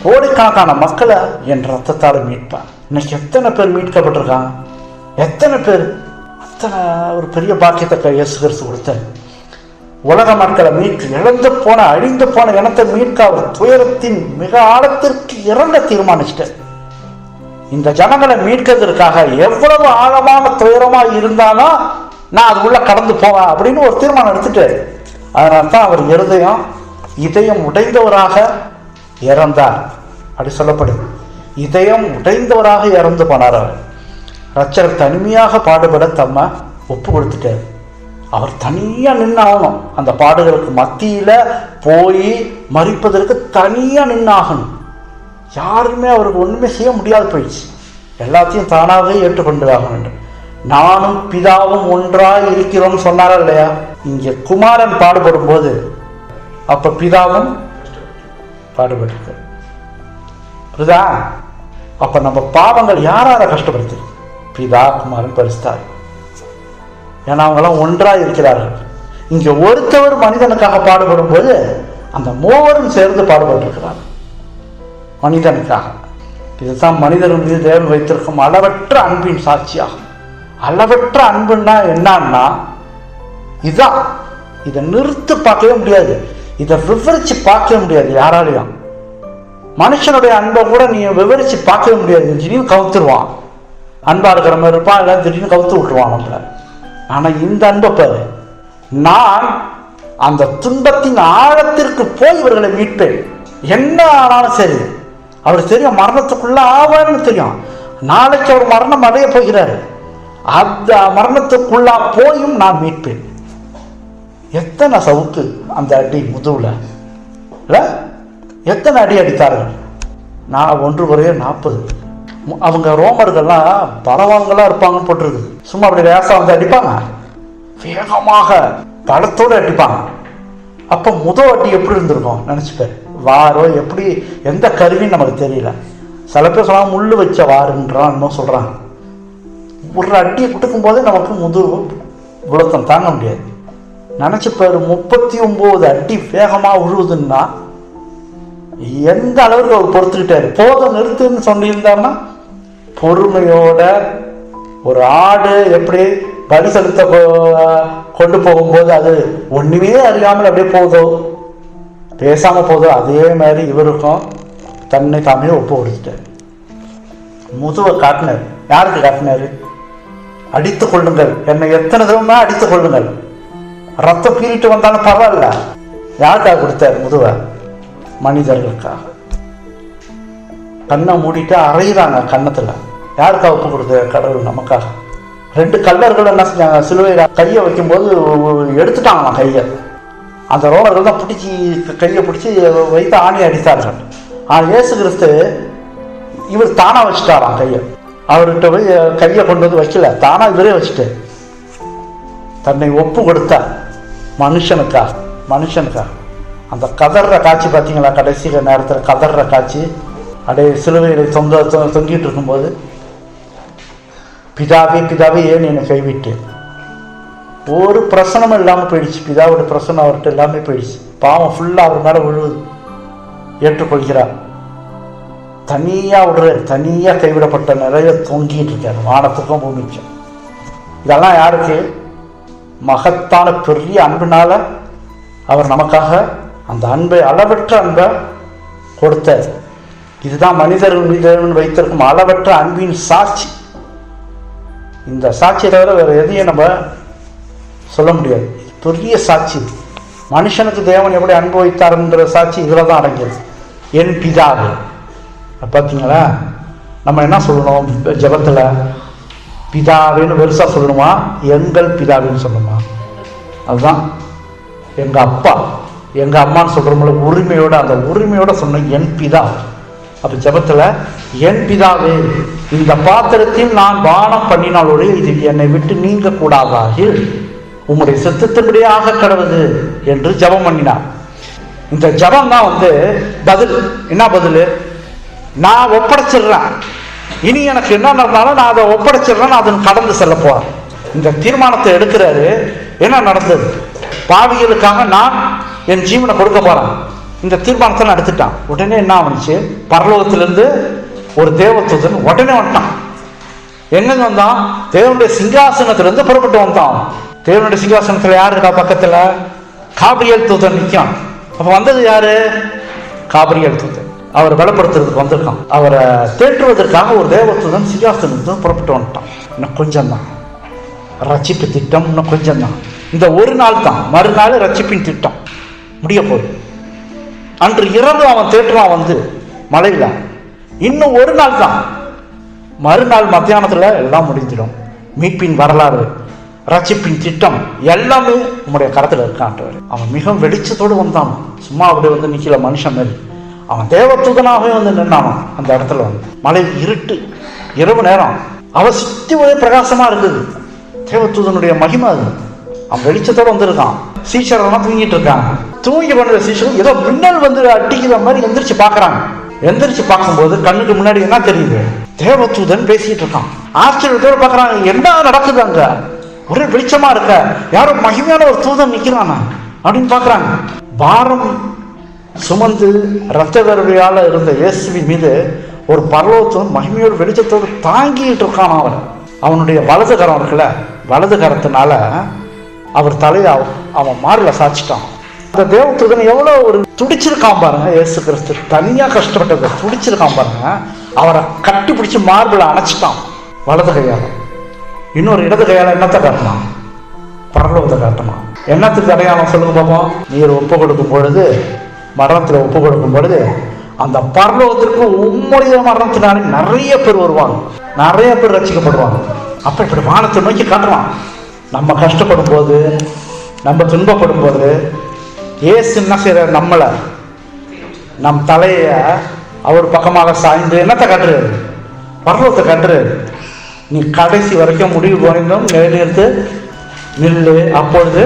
கோடிக்கணக்கான மக்களை என் ரத்தத்தால் மீட்பான். இன்னைக்கு எத்தனை பேர் மீட்கப்பட்டிருக்காங்க? எத்தனை பேர்? அத்தனை ஒரு பெரிய பாக்கியத்தை இயேசு கிறிஸ்து கொடுத்தார். உலக மக்களை மீட்க, இழந்து போன அழிந்து போன இனத்தை மீட்க அவர் துயரத்தின் மிக ஆழத்திற்கு இறங்க தீர்மானிச்சிட்டார். இந்த ஜனங்களை மீட்கிறதுக்காக எவ்வளவு ஆழமான துயரமா இருந்தாலும் நான் அது உள்ள கடந்து போவேன் அப்படின்னு ஒரு தீர்மானம் எடுத்துட்டார். அதனால தான் அவர் இதயம் உடைந்தவராக இறந்தார். அப்படி சொல்லப்படுது, இதயம் உடைந்தவராக இறந்து போனார். அவர் ரட்சகர் தனிமையாக பாடுபட தம்மை ஒப்பு கொடுத்துட்டார். அவர் தனியா நின்னாகணும். அந்த பாடுகளுக்கு மத்தியில போய் மறிப்பதற்கு தனியா நின்னாகணும். யாருமே அவருக்கு ஒண்ணுமே செய்ய முடியாது போயிடுச்சு. எல்லாத்தையும் தானாகவே ஏற்றுக்கொண்டு ஆக வேண்டும். நானும் பிதாவும் ஒன்றாய் இருக்கிறோம் சொன்னாரா இல்லையா? இங்கே குமாரன் பாடுபடும் போது அப்ப பிதாவும் பாடுபட்டு. அப்ப நம்ம பாவங்கள் யாரால கஷ்டப்படுத்து? பிதா, குமாரன், பரிசுத்தாவி. ஏன்னா அவங்களாம் ஒன்றாய் இருக்கிறார்கள். இங்க ஒருத்தவர் மனிதனுக்காக பாடுபடும் போது அந்த மூவரும் சேர்ந்து பாடுபட்டிருக்கிறார் மனிதனுக்காக. இதுதான் மனிதர்கள் மீது தேவன் வைத்திருக்கும் அளவற்ற அன்பின் சாட்சியாகும். அளவற்ற அன்புன்னா என்னன்னா இதான். இதை நிறுத்து பார்க்கவே முடியாது, இதை விவரிச்சு பார்க்கவே முடியாது யாராலையும். மனுஷனுடைய அன்பை கூட நீ விவரிச்சு பார்க்கவே முடியாது. திடீர்னு கவுத்துருவான், அன்பா இருக்கிற மாதிரி இருப்பான், இல்லை திடீர்னு கவுத்து விட்டுருவான் நம்மள. ஆனா இந்த அன்பை பாரு, நான் அந்த துன்பத்தின் ஆழத்திற்கு போய் இவர்களை மீட்பேன். என்ன ஆனாலும் சரி, அவருக்கு தெரியும் மரணத்துக்குள்ள ஆவான்னு தெரியும். நாளைக்கு அவர் மரணம் அடைய போகிறாரு. அந்த மரணத்துக்குள்ளா போயும் நான் மீட்பேன். எத்தனை சவுக்கு அந்த அடி முதுகுல இல்ல, எத்தனை அடி அடித்தார்கள்? நான் 1:40. அவங்க ரோமர்கள்லாம் பரவாங்களா இருப்பாங்கன்னு போட்டிருக்கு. சும்மா அப்படி வேசம் வந்து அடிப்பாங்க, வேகமாக பலத்தோடு அடிப்பாங்க. அப்ப முதல் அடி எப்படி இருந்திருக்கும் நினைச்சுப்பேன். வாரோ எப்படி, எந்த கருவின்னு நமக்கு தெரியல. சில பேர் சொன்னாங்க முள்ளு வச்ச வாருன்றான், இன்னும் சொல்றாங்க. ஒரு அடியை கொடுக்கும் போதே நமக்கு முதுகு விழுத்தம் தாங்க முடியாது. நினைச்சு பாரு, 39 அடி வேகமா விழுவுதுன்னா எந்த அளவுக்கு அவர் பொறுத்துக்கிட்டாரு. போதும் நிறுத்துன்னு சொல்லியிருந்தாருன்னா பொறுமையோட ஒரு ஆடு எப்படி பலி செலுத்த கொண்டு போகும்போது அது ஒண்ணுமே அறியாமல் அப்படியே போதோ, பேசாம போதோ, அதே மாதிரி இவருக்கும் தன்னை தாமே ஒப்பு கொடுத்துட்டாரு. முதுவை காட்டினார். யாருக்கு காட்டினாரு? அடித்துக் கொள்ளுங்கள், என்னை எத்தனை தடவை அடித்துக் கொள்ளுங்கள், ரத்தம் பீறிட்டு வந்தாலும் பரவாயில்ல. யாருக்காக கொடுத்தாரு முதுவை? மனிதர்களுக்காக. கண்ணை மூடிட்டு அறையிறாங்க கன்னத்துல. யாருக்காக ஒப்பு கொடுத்த? கடவுள் நமக்காக. 2 கல்லர்கள் என்ன செஞ்சாங்க? சிலுவையில கையை வைக்கும் போது எடுத்துட்டாங்களாம் கையை. அந்த ரோமர்கள் தான் பிடிச்சி கையை பிடிச்சி வைத்து ஆணி அடித்தார்கள். ஆனால் இயேசு கிறிஸ்து இவர் தானா வச்சுட்டாராம் கையை. அவர்கிட்ட போய் கையை கொண்டு வந்து வைக்கல, தானா இவரே வச்சுட்டு தன்னை ஒப்பு கொடுத்தார் மனுஷனுக்காக. மனுஷனுக்காக அந்த கதற காட்சி பார்த்தீங்களா? கடைசி நேரத்தில் கதற காட்சி, அப்படியே சிலுவையில் தொங்கிட்டு இருக்கும்போது, பிதாவே பிதாவே ஏன் என்னை கைவிட்டு. ஒரு பிரசனமும் இல்லாமல் போயிடுச்சு. பிதாவோட பிரசனம் அவர்கிட்ட எல்லாமே போயிடுச்சு. பாவம் ஃபுல்லாக அவர் மேலே விழுவுது. ஏற்றுக்கொள்கிறார். தனியாக விடுறாரு. தனியாக கைவிடப்பட்ட நிறைய தொங்கிட்டு இருக்காரு வானத்துக்கும் பூமிக்கும். இதெல்லாம் யாருக்கு? மகத்தான பெரிய அன்பினால அவர் நமக்காக அந்த அன்பை, அளவற்ற அன்பை கொடுத்தார். இதுதான் மனிதர்கள் மீது வைத்திருக்கும் அளவற்ற அன்பின் சாட்சி. இந்த சாட்சியை தவிர வேறு எதையும் நம்ம சொல்ல முடியாது. பெரிய சாட்சி. மனுஷனுக்கு தேவன் எப்படி அன்பு வைத்தாருன்ற சாட்சி இதில் தான் அடங்கியது. என் பிதாவே. பார்த்தீங்களா? நம்ம என்ன சொல்லணும் ஜெபத்தில்? பிதாவேன்னு பெருசாக சொல்லணுமா, எங்கள் பிதாவேன்னு சொல்லணுமா? அதுதான் எங்கள் அப்பா எங்கள் அம்மான்னு சொல்கிறோம்ல, உரிமையோட, அந்த உரிமையோட சொன்ன என் பிதா. அப்போ ஜெபத்தில் என் பிதாவே, இந்த பாத்திரத்தில் நான் பானம் பண்ணினாலோடு இது என்னை விட்டு நீங்க கூடாதாக உம்முடைய சித்தத்தின்படியாக கடவுது என்று ஜெபம் பண்ணினார். இந்த ஜெபம் தான் பதில். என்ன பதில்? நான் ஒப்படைச்சிடுறேன், இனி எனக்கு என்ன நடந்தாலும் நான் அதை ஒப்படைச்சிடுறேன், நான் அதன் கடந்து செல்ல போறேன். இந்த தீர்மானத்தை எடுக்கிறாரு. என்ன நடந்தது? பாவிகளுக்காக நான் என் ஜீவனை கொடுக்க போறேன். இந்த தீர்மானத்தை நான் எடுத்துட்டான். உடனே என்ன ஆச்சு? பரலோகத்திலிருந்து ஒரு தேவதூதன் உடனே வந்துட்டான். எங்க வந்தான்? தேவனுடைய சிங்காசனத்திலிருந்து புறப்பட்டு வந்தான். தேவனுடைய சிங்காசனத்துல யாரு இருக்கா? பக்கத்துல காபிரியல் தூதன் நிற்கான். அப்ப வந்தது யாரு? காபிரியல் தூதன். அவரை பலப்படுத்துறதுக்கு வந்திருக்கான். அவரை தேற்றுவதற்காக ஒரு தேவதூதன் சிங்காசனத்திலிருந்து புறப்பட்டு வந்துட்டான். இன்னும் கொஞ்சம் தான் ரட்சிப்பு திட்டம், இன்னும் கொஞ்சம் தான். இந்த ஒரு நாள் தான், மறுநாள் ரட்சிப்பின் திட்டம் முடிய போகுது. அன்று இரவு அவன் தேற்றுவான் மலையில. இன்னும் ஒரு நாள் தான், மறுநாள் மத்தியானத்துல எல்லாம் முடிஞ்சிடும். மீட்பின் வரலாறு, ரட்சிப்பின் திட்டம் எல்லாமே உங்களுடைய கரத்தில் இருக்கான்ட்டு. அவன் மிகவும் வெளிச்சத்தோடு வந்தான். சும்மா அப்படி நிக்கல மனுஷன் மேல். அவன் தேவதூதனாகவே நின்னான் அந்த இடத்துல. மலை இருட்டு, இரவு நேரம். அவன் சுத்தி ஒரே பிரகாசமா இருந்தது. தேவதூதனுடைய மகிமை அது. அவன் வெளிச்சத்தோடு வந்திருக்கான். சீஷரெல்லாம் தூங்கிட்டு இருக்காங்க. தூங்கி பண்ணுற சீஷர் ஏதோ மின்னல் அடிக்கிற மாதிரி எந்திரிச்சு பாக்குறாங்க. எந்திரிச்சு பார்க்கும்போது கண்ணுக்கு முன்னாடி என்ன தெரியுது? தேவதூதன் பேசிட்டு இருக்கான். ஆச்சரியத்தோடு பாக்குறாங்க, என்ன நடக்குது அங்க? ஒரே வெளிச்சமா இருக்க, யாரோ மகிமையான ஒரு தூதன் நிக்கிறானா அப்படின்னு பாக்குறாங்க. பாரம் சுமந்து இரத்த வேர்வையால இருந்த இயேசுவின் மீது ஒரு பரலோகத்தோடு மகிமையோடு வெளிச்சத்தோடு தாங்கிட்டு இருக்கான். அவனுடைய வலது கரம் இருக்குல்ல, வலது கரத்தினால அவர் தலையை அவன் மார்ல சாச்சிட்டான். அந்த தேவதூதன் எவ்வளவு ஒரு துடிச்சிருக்கான் பாருங்க. இயேசு கிறிஸ்து தனியா கஷ்டப்பட்டதை துடிச்சிருக்கான் பாருங்க. அவரை கட்டி பிடிச்சி மார்பில் அணைச்சிட்டான் வலது கையால. இன்னொரு இடது கையால என்னத்தை காட்டினான்? பரலோகத்தை காட்டினான். என்னத்துக்கு அடையாளம் சொல்லுங்க பார்ப்போம். நீர் ஒப்பு கொடுக்கும் பொழுது, மரணத்தில் ஒப்பு கொடுக்கும் பொழுது, அந்த பரலோகத்திற்கு உம்முடைய மரணத்தினாலே நிறைய பேர் வருவாங்க, நிறைய பேர் ரட்சிக்கப்படுவாங்க. அப்ப இப்படி வானத்தை நோக்கி காட்டுவான். நம்ம கஷ்டப்படும் போது, நம்ம துன்பப்படும் போது இயேசு என்ன செய்யறாரு? நம்மளை, நம் தலைய அவர் பக்கமாக சாய்ந்து என்னத்தை காட்டுறாரு? பரலோகத்தை காட்டுறாரு. நீ கடைசி வரைக்கும் முடிவு போனதும் நேர்த்து நில்லு, அப்பொழுது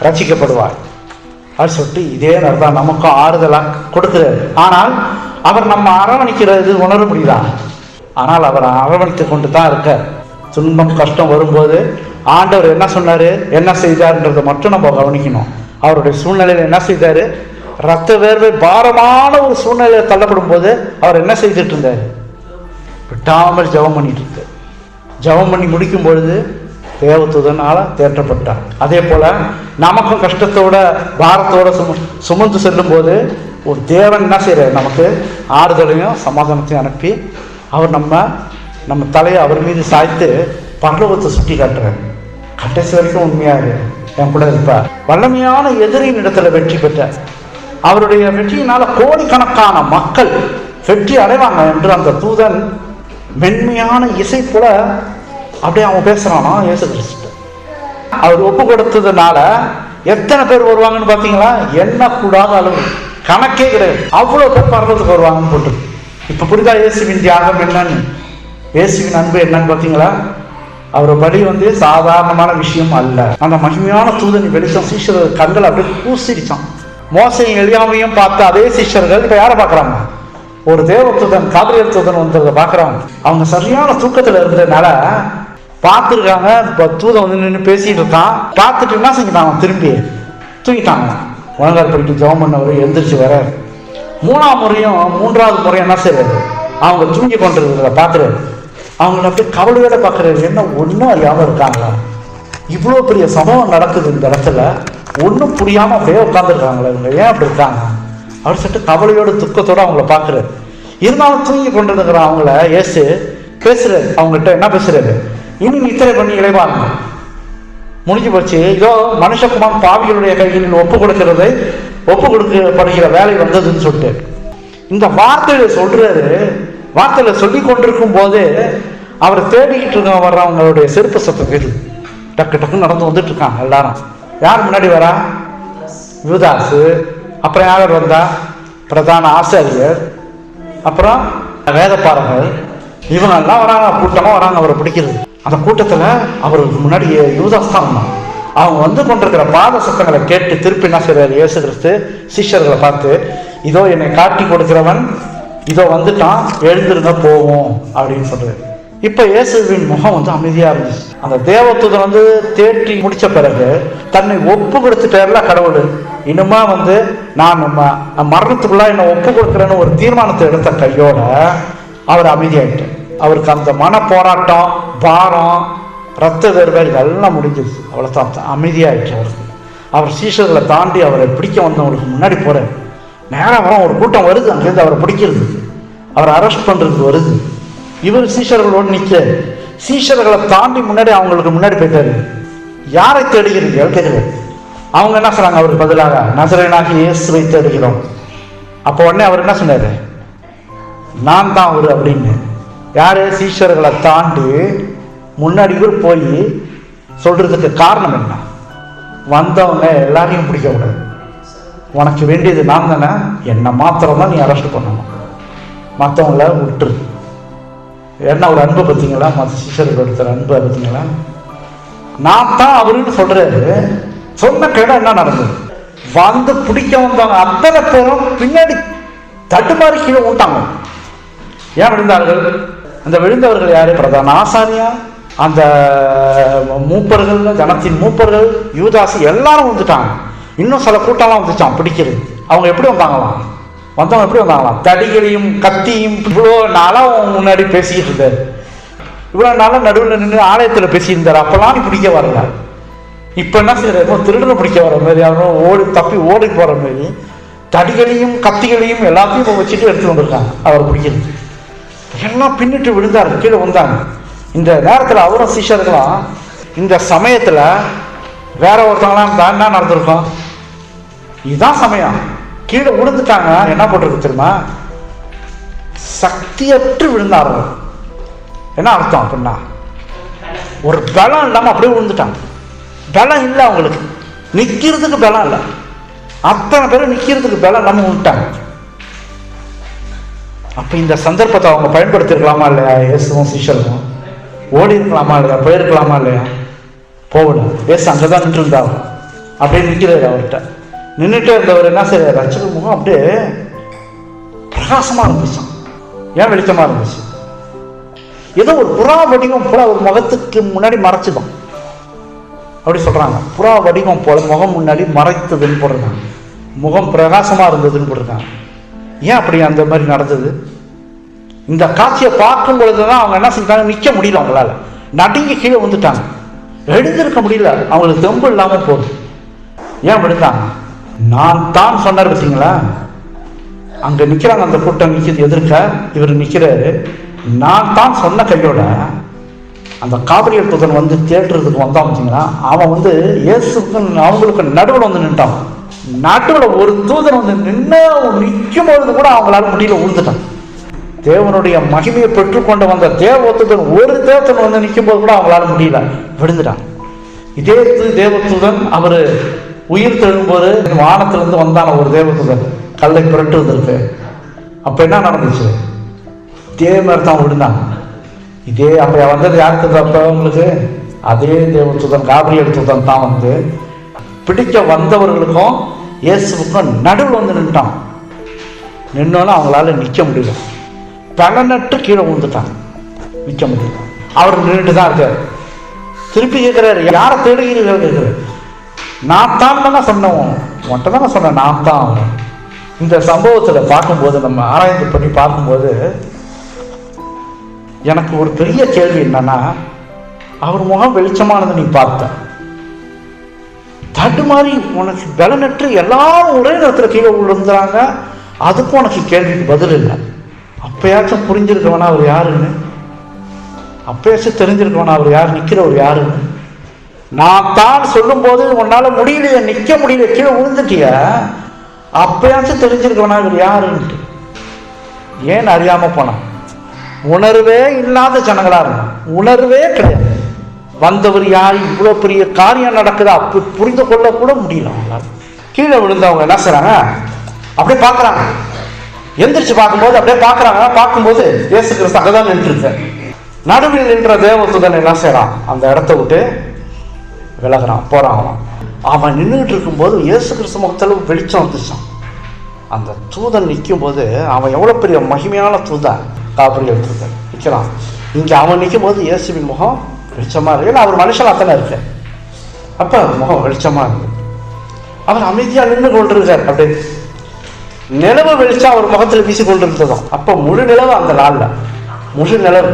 ரட்சிக்கப்படுவார் அப்படின்னு சொல்லிட்டு இதே நேரம் நமக்கும் ஆறுதலாக கொடுக்கிறார். ஆனால் அவர் நம்ம அரவணைக்கிறது உணர முடியுதா? ஆனால் அவர் அரவணைத்து கொண்டு தான் இருக்கார். துன்பம் கஷ்டம் வரும்போது ஆண்டவர் என்ன சொன்னாரு, என்ன செய்தார்ன்றதை மட்டும் நம்ம கவனிக்கணும். அவருடைய சூழ்நிலையில் என்ன செய்தாரு? ரத்த வேர்வை பாரமான ஒரு சூழ்நிலையில் தள்ளப்படும் போது அவர் என்ன செய்துட்டு இருந்தார்? விட்டாமல் ஜெபம் பண்ணிட்டு இருந்தார். ஜெபம் பண்ணி முடிக்கும் பொழுது தேவதூதனால தேற்றப்பட்டார். அதே போல நமக்கும் கஷ்டத்தோட பாரத்தோட சுமந்து செல்லும் போது ஒரு தேவன் என்ன செய்யறாரு? நமக்கு ஆறுதலையும் சமாதானத்தையும் அனுப்பி அவர் நம்ம தலையை அவர் மீது சாய்த்து பரலோகத்தை சுட்டி காட்டுறாரு. கடைசி வரைக்கும் உண்மையாரு என் கூட இருப்பார். வல்லமையான எதிரின் இடத்துல வெற்றி பெற்றார். அவருடைய வெற்றியினால கோடிக்கணக்கான மக்கள் வெற்றி அடைவாங்க என்று அந்த தூதன் மென்மையான இசை போல அப்படியே அவன் பேசுறானா இயேசு கிறிஸ்து. அவர் ஒப்பு கொடுத்ததுனால எத்தனை பேர் வருவாங்கன்னு பார்த்தீங்களா? என்ன கூடாத அளவு, கணக்கே கிடையாது. அவ்வளோ பேர் பரலோகத்துக்கு வருவாங்கன்னு போட்டு. இப்போ புரிதா இயேசுவின் தியாகம் என்னன்னு, இயேசுவின் அன்பு என்னன்னு பார்த்தீங்களா? அவர் பலி சாதாரணமான விஷயம் அல்ல. அந்த மகிமையான தூதன் வெளிச்சம் சீஷர்கள் கண்கள் அப்படியே பூசிடிச்சான். மோசையும் எலியாவையும் பார்த்த அதே சீஷர்கள் இப்ப யாரை பார்க்கறாங்க? ஒரு தேவதூதன், காபிரியல் தூதன் வந்ததை பார்க்கறாங்க. அவங்க சரியான தூக்கத்துல இருந்ததுனால பார்த்துருக்காங்க. தூதன் நின்று பேசிட்டு இருக்கான். பார்த்துட்டு என்ன செஞ்சுட்டாங்க? திரும்பி தூங்கிட்டாங்க. முழங்கால் படிட்டு ஜெபம் பண்ணவர் எழுந்திரிச்சு வர மூன்றாவது முறையும் என்ன செய்யறது, அவங்க தூங்கி கொண்டிருக்கிறத பார்க்குறாரு. அவங்கள அப்படியே கவலையோட பார்க்குறாரு. என்ன ஒன்றும் அறியாமல் இருக்காங்களா, இவ்வளோ பெரிய சம்பவம் நடக்குது இந்த இடத்துல, ஒன்றும் புரியாமல் அப்படியே உட்காந்துருக்காங்களா, இவங்க ஏன் அப்படி இருக்காங்க அவர் சொல்லிட்டு கவலையோட துக்கத்தோடு அவங்கள பார்க்குறாரு. இருந்தாலும் தூங்கி கொண்டிருக்கிற அவங்கள இயேசு பேசுறாரு. அவங்ககிட்ட என்ன பேசுறாரு, இனி நித்திரை பண்ணி இளைவாங்க, முடிஞ்சு போச்சு, இதோ மனுஷகுமார் பாவிகளுடைய கைகளில் ஒப்பு கொடுக்கப்படுகிற வேலை வந்ததுன்னு சொல்லிட்டு இந்த வார்த்தையில சொல்றாரு. வார்த்தையில சொல்லி கொண்டிருக்கும் போது அவர் தேடிக்கிட்டு இருக்க வர்றவங்களுடைய செருப்பு சத்தம் கேட்டு டக்கு டக்குன்னு நடந்து வந்துட்டு இருக்காங்க எல்லாரும். யார் முன்னாடி வரா, யூதாசு, அப்புறம் யார் வந்தா, பிரதான ஆசாரியர், அப்புறம் வேதப்பாரர்கள், இவங்க எல்லாம் வராங்க, கூட்டமா வராங்க அவரை பிடிக்கிறது. அந்த கூட்டத்துல அவருக்கு முன்னாடி யூதாஸ் தான் வந்தான். அவங்க வந்து கொண்டிருக்கிற பாத சத்தங்களை கேட்டு திருப்பி என்ன செய்றாரு இயேசு கிறிஸ்து சீஷர்களை பார்த்து, இதோ என்னை காட்டி கொடுக்கிறவன் இதோ வந்துட்டான், எழுந்திருங்க போவோம் அப்படின்னு சொல்றாரு. இப்ப இயேசுவின் முகம் வந்து அமைதியா இருந்துச்சு. அந்த தேவதூதன் வந்து தேற்றி முடிச்ச பிறகு தன்னை ஒப்பு கொடுத்துட்டார்ல கடவுள், இனிமே வந்து நான் மரணத்துக்குள்ள என்ன ஒப்பு கொடுக்குறேன்னு ஒரு தீர்மானத்தை எடுத்த கையோட அவர் அமைதியாயிட்டார். அவருக்கு அந்த மன போராட்டம், பாரம், ரத்த வேறுபாடு எல்லாம் முடிஞ்சிருச்சு. அவ்வளோதான், அமைதியாயிடுச்சு அவருக்கு. அவர் சீஷர்களை தாண்டி அவரை பிடிக்க வந்தவங்களுக்கு முன்னாடி போறாரு. நேரம் வர ஒரு கூட்டம் வருது, அங்கேருந்து அவரை பிடிக்கிறதுக்கு, அவரை அரெஸ்ட் பண்றதுக்கு வருது. இவர் சீஷர்களோடு நிற்க, சீஷர்களை தாண்டி முன்னாடி அவங்களுக்கு முன்னாடி போயிட்டாரு. யாரை தேடுகிறீங்க கேட்குறது. அவங்க என்ன சொன்னாங்க அவருக்கு பதிலாக, நசரேயனாகிய இயேசுவை தேடுகிறோம். அப்போ உடனே அவர் என்ன சொன்னாரு, நான் தான் அவரு அப்படின்னு. யாரு, சீஷர்களை தாண்டி முன்னாடி போய் சொல்றதுக்கு காரணம் என்ன, வந்தவங்க எல்லாரையும் பிடிக்க கூடாது, உனக்கு வேண்டியது நான் தானே, என்னை மாத்திரம் தான் நீ அரெஸ்ட் பண்ணணும், மற்றவங்கள விட்டுரு. என்ன ஒரு அன்பு பார்த்தீங்களா, மற்ற சீஷர்கள் எடுத்துற அன்பு பார்த்தீங்களா. நான் தான் அவருன்னு சொல்றாரு. சொன்ன கேடம் என்ன நடந்தது, வந்து பிடிக்க வந்தவங்க அத்தனை பேரும் பின்னாடி தட்டுமாறி கீழே விட்டாங்க. ஏன் விழுந்தார்கள், அந்த விழுந்தவர்கள் யாரு, பிரதான ஆசாரியா, அந்த மூப்பர்கள், ஜனத்தின் மூப்பர்கள், யூதாசு எல்லாரும் வந்துட்டாங்க. இன்னும் சில கூட்டம்லாம் வந்துச்சான் பிடிக்கிறது. அவங்க எப்படி வந்தாங்களாம், வந்தவங்க எப்படி வந்தாங்களாம், தடிகளையும் கத்தியும். இவ்வளோ நாளாக முன்னாடி பேசிக்கிட்டு இருந்தார், இவ்வளோ நாளாக நடுவில் நின்று ஆலயத்தில் பேசியிருந்தார், அப்பெல்லாம் நீ பிடிக்க வரல. இப்போ என்ன செய்யறாரு, திருடனை பிடிக்க வர மாதிரி, அவரும் தப்பி ஓடி போகிற மாதிரி தடிகளையும் கத்திகளையும் எல்லாத்தையும் வச்சுட்டு எடுத்து வந்திருக்காங்க அவர் பிடிக்கிறது. எல்லாம் பின்னிட்டு விழுந்தாரு, கீழே வந்தாங்க. இந்த நேரத்தில் அவரும் சீஷர்களாம் இந்த சமயத்தில் வேற ஒருத்தவங்களாம் என்ன நடந்திருக்கும், இதுதான் சமயம், கீழே விழுந்துட்டாங்க. என்ன போட்டிருக்கு தெரியுமா, சக்தியற்று விழுந்தார்கள். என்ன அர்த்தம் அப்படின்னா, ஒரு பலம் இல்லாமல் அப்படியே விழுந்துட்டாங்க. பலம் இல்லை அவங்களுக்கு, நிற்கிறதுக்கு பலம் இல்லை. அத்தனை பேரும் நிற்கிறதுக்கு பலம் இல்லாமல் விழுந்துட்டாங்க. அப்போ இந்த சந்தர்ப்பத்தை அவங்க பயன்படுத்திருக்கலாமா இல்லையா, இயேசுவும் சீஷரும் ஓடி இருக்கலாமா இல்லையா, போயிருக்கலாமா இல்லையா, போகல. இயேசு அங்கே தான் நின்று இருந்தாங்க. அப்படியே நிற்கிறாரு. அவர்கிட்ட நின்றுட்டே இருந்தவர் என்ன செய்யறாரு, ரட்சகர் முகம் அப்படியே பிரகாசமா இருந்துச்சு. ஏன் வெளிச்சமா இருந்துச்சு, ஏதோ ஒரு புறா வடிவம் போல ஒரு முகத்துக்கு முன்னாடி மறைச்சுதான் அப்படி சொல்றாங்க. புறா வடிவம் போல முகம் முன்னாடி மறைத்ததுன்னு போடுறாங்க, முகம் பிரகாசமா இருந்ததுன்னு போட்டிருக்காங்க. ஏன் அப்படி அந்த மாதிரி நடந்தது, இந்த காட்சியை பார்க்கும் பொழுதுதான் அவங்க என்ன செஞ்சாங்க, நிற்க முடியல, அவங்களால நடுங்கி கீழே வந்துட்டாங்க, எழுந்திருக்க முடியல, அவங்களுக்கு தெம்பு இல்லாம போகுது. ஏன் விழுந்தாங்க, நான் தான் சொன்னார் பார்த்தீங்களா. அங்க நிக்கிறாங்க, அந்த கூட்டம் நிற்கிது எதிர்க்க, இவர் நிக்கிறாரு. நான் தான் சொன்ன கையோட அந்த காபிரியல் தூதன் வந்து தேடுறதுக்கு வந்தான் பார்த்தீங்களா, அவன் வந்து இயேசுக்கு அவங்களுக்கு நடுவில் வந்து நின்றான். நடுவில் ஒரு தூதன் வந்து நிற்கும் பொழுது கூட அவங்களால முடியல, விழுந்துட்டான். தேவனுடைய மகிமையை பெற்றுக்கொண்டு வந்த தேவதூதன் ஒரு தேவதூதன் வந்து நிற்கும் போது கூட அவங்களால முடியல, விழுந்துட்டான். இதே தேவதூதன் அவர் உயிர் தெழும்போது வானத்திலிருந்து வந்தான ஒரு தேவதூதன் கல்லை புரட்டு வந்திருக்கு. அப்ப என்ன நடந்துச்சு, இதே மாதிரி தான் விழுந்தாங்க. இதே அப்ப வந்தது யாருக்கு, அப்ப அவங்களுக்கு அதே தேவதூதன் காபிரியல் தூதன் தான் வந்து பிடிக்க வந்தவர்களுக்கும் இயேசுவுக்கும் நடுவில் வந்து நின்றான். நின்னோன்னு அவங்களால நிற்க முடியல, பலனற்று கீழே விழுந்துட்டாங்க, நிற்க முடியல. அவர் நின்றுட்டு தான் இருக்காரு. திருப்பி கேட்கிறாரு, யாரை தேடுகிறீர்கள் கேட்கிறாரு. நான் தான் தானே சொன்னவன், உன்ட்ட தானே சொன்னேன், நான் தான் அவன். இந்த சம்பவத்தில் பார்க்கும்போது, நம்ம ஆராய்ச்சி பண்ணி பார்க்கும்போது எனக்கு ஒரு பெரிய கேள்வி என்னன்னா, அவர் முகம் வெளிச்சமானது நீ பார்த்த, தடுமாறி உனக்கு பலனற்று எல்லாரும் ஒரே நேரத்தில் கீழே விழுந்துறாங்க, அதுக்கும் உனக்கு கேள்விக்கு பதில் இல்லை. அப்பயாச்சும் புரிஞ்சிருக்கவனா அவர் யாருன்னு, அப்பயாச்சும் தெரிஞ்சிருக்கவனா அவர் யார், நிற்கிறவர் யாருன்னு. நான் தான் சொல்லும் போது உன்னால முடியலையே, நிற்க முடியல, கீழே விழுந்துட்டிய, அப்பயாச்சும் தெரிஞ்சிருக்கவனா இவர் யாருன்ட்டு. ஏன் அறியாம போனான்? உணர்வே இல்லாத ஜனங்களா இருந்தான், உணர்வே கிடையாது. வந்தவர் யார், இவ்வளவு பெரிய காரியம் நடக்குது அப்படி புரிந்து கொள்ள கூட முடியல அவங்களால. கீழே விழுந்தவங்க என்ன செய்றாங்க, அப்படியே பார்க்குறாங்க. எந்திரிச்சு பார்க்கும்போது அப்படியே பார்க்குறாங்க. பார்க்கும்போது இயேசு கிறிஸ்து அங்கதான் நின்றுருக்க. நடுவில் நின்ற தேவதூதன் என்ன செய்யறான், அந்த இடத்த விட்டு விலகிறான், போறான். அவன் நின்றுட்டு இருக்கும்போது இயேசு கிறிஸ்து முகத்துல வெளிச்சம் வந்துச்சான். அந்த தூதன் நிற்கும் போது, அவன் எவ்வளவு பெரிய மகிமையான தூதன், காபிரியல் தூதன் நிற்கிறான். இங்க அவன் நிற்கும் போது இயேசுவின் முகம் வெளிச்சமா இருக்கு. ஏன்னா அவர் மனுஷனா தானே இருக்கு. அப்ப முகம் வெளிச்சமா இருக்கு. அவர் அமைதியா நின்று கொண்டிருக்கார். அப்படி நிலவு வெளிச்சம் அவர் முகத்தில் வீசி கொண்டிருந்ததும், அப்ப முழு நிலவு அந்த நாள்ல, முழு நிலவு,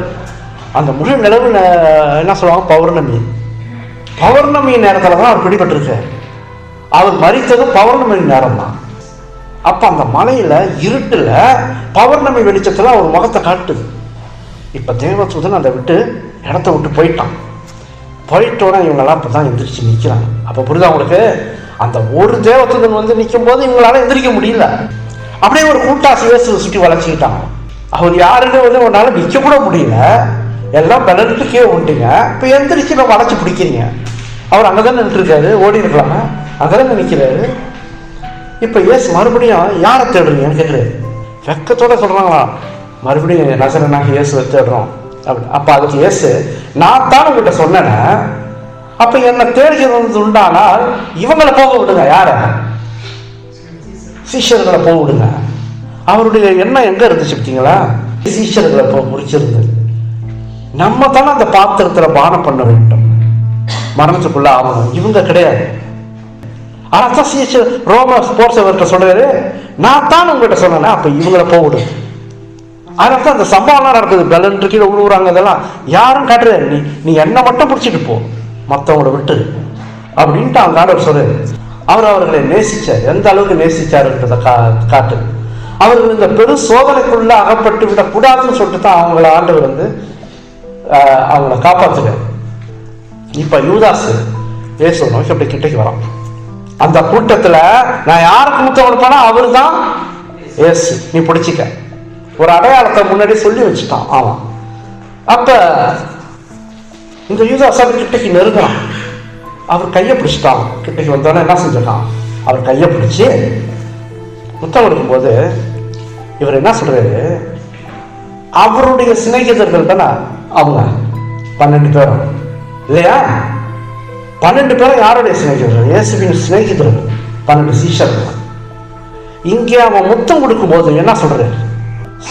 அந்த முழு நிலவு என்ன சொல்லுவாங்க, பௌர்ணமி. பௌர்ணமி நேரத்துல தான் அவர் பிடிபட்டிருக்கார். அவர் மரித்ததும் பௌர்ணமி நேரம் தான். அப்ப அந்த மலையில இருட்டுல பௌர்ணமி வெளிச்சத்துல அவர் முகத்தை காட்டுது. இப்ப தேவதூதன் அதை விட்டு இடத்த விட்டு போயிட்டான். போயிட்டோன்னா இவங்கெல்லாம் இப்பதான் எந்திரிச்சு நிக்கிறாங்க. அப்ப புரியுதா உங்களுக்கு, அந்த ஒரு தேவதூதன் வந்து நிற்கும் போது இவங்களால எந்திரிக்க முடியல. அப்படியே ஒரு கூட்டாசி இயேசுவை சுற்றி வளைச்சிக்கிட்டாங்க. அவர் யாருன்னு வந்து உன்னால நிற்க கூட முடியல, எல்லாம் பலனுக்கே விட்டீங்க, இப்ப எந்திரிச்சு நம்ம வளைச்சு பிடிக்கிறீங்க. அவர் அங்கதானே நின்றுருக்காரு, ஓடி இருக்கலாமா, அங்கதானே நிற்கிறாரு. இப்ப இயேசு மறுபடியும் யாரை தேடுறீங்கன்னு கேட்குறாரு. வெக்கத்தோட சொல்றாங்களா, மறுபடியும் நசரனாக இயேசுவை தேடுறோம் அப்படி. அப்ப அதுக்கு இயேசு, நான் தான் உங்கள்கிட்ட சொன்னேன், அப்ப என்ன தேடுகிறது உண்டானால் இவங்களை போக விடுங்க. யார? சீஷர்களை போக விடுங்க. அவருடைய எண்ணம் எங்க இருந்துச்சு பார்த்தீங்களா, சீஷர்களை முடிச்சிருந்தது. நம்ம தானே அந்த பாத்திரத்துல பானம் பண்ண வேண்டும், மரணத்துக்குள்ள ஆகணும். இவங்க கிடையாது. அதான் சீஷர் ரோம போர்ச்சவர்கிட்ட சொல்றாரு, நான் தான் உங்கள்கிட்ட சொன்னேன், அப்ப இவங்களை போக விடுங்க. அதனால அந்த சம்பவம்லாம் நடக்குது. பெலன் கீழே விழுவுறாங்க. இதெல்லாம் யாரும் காட்டுறாரு, நீ என்ன மட்டும் பிடிச்சிட்டு போ, மற்றவங்கள விட்டு அப்படின்ட்டு அவங்க ஆண்டவர் சொல்றாரு. அவர் அவர்களை நேசிச்சார். எந்த அளவுக்கு நேசிச்சாருன்றதை காட்டு. அவர்கள் இந்த பெரு சோதனைக்குள்ள அகப்பட்டு விடக்கூடாதுன்னு சொல்லிட்டு தான் அவங்கள ஆண்டவர் வந்து அவங்கள காப்பாத்துறாரு. இப்ப யூதாசு இயேசு நோக்கி அப்படி கிட்டைக்கு வரான். அந்த கூட்டத்துல நான் யாருக்கு மூத்த கொடுப்பானோ அவரு தான் இயேசு, நீ பிடிச்சிக்க. ஒரு அடையாளத்தை முன்னாடி சொல்லி வச்சுட்டான் அவன். அப்ப இந்த யூதாஸ் கிட்டைக்கு நெருங்கிறான். அவர் கையை பிடிச்சிட்டான். கிட்டைக்கு வந்தோடனே என்ன செஞ்சிட்டான், அவர் கையை பிடிச்சி முத்தம் கொடுக்கும் போது இவர் என்ன சொல்றாரு, அவருடைய சிநேகிதர்கள் தானே அவங்க 12 பேரும் இல்லையா? 12 பேரும் யாருடைய சிநேகிதர்கள்? இயேசுவின் சிநேகிதர்கள் 12 சீஷர்கள். இங்கே அவன் முத்தம் கொடுக்கும் போது என்ன சொல்றாரு,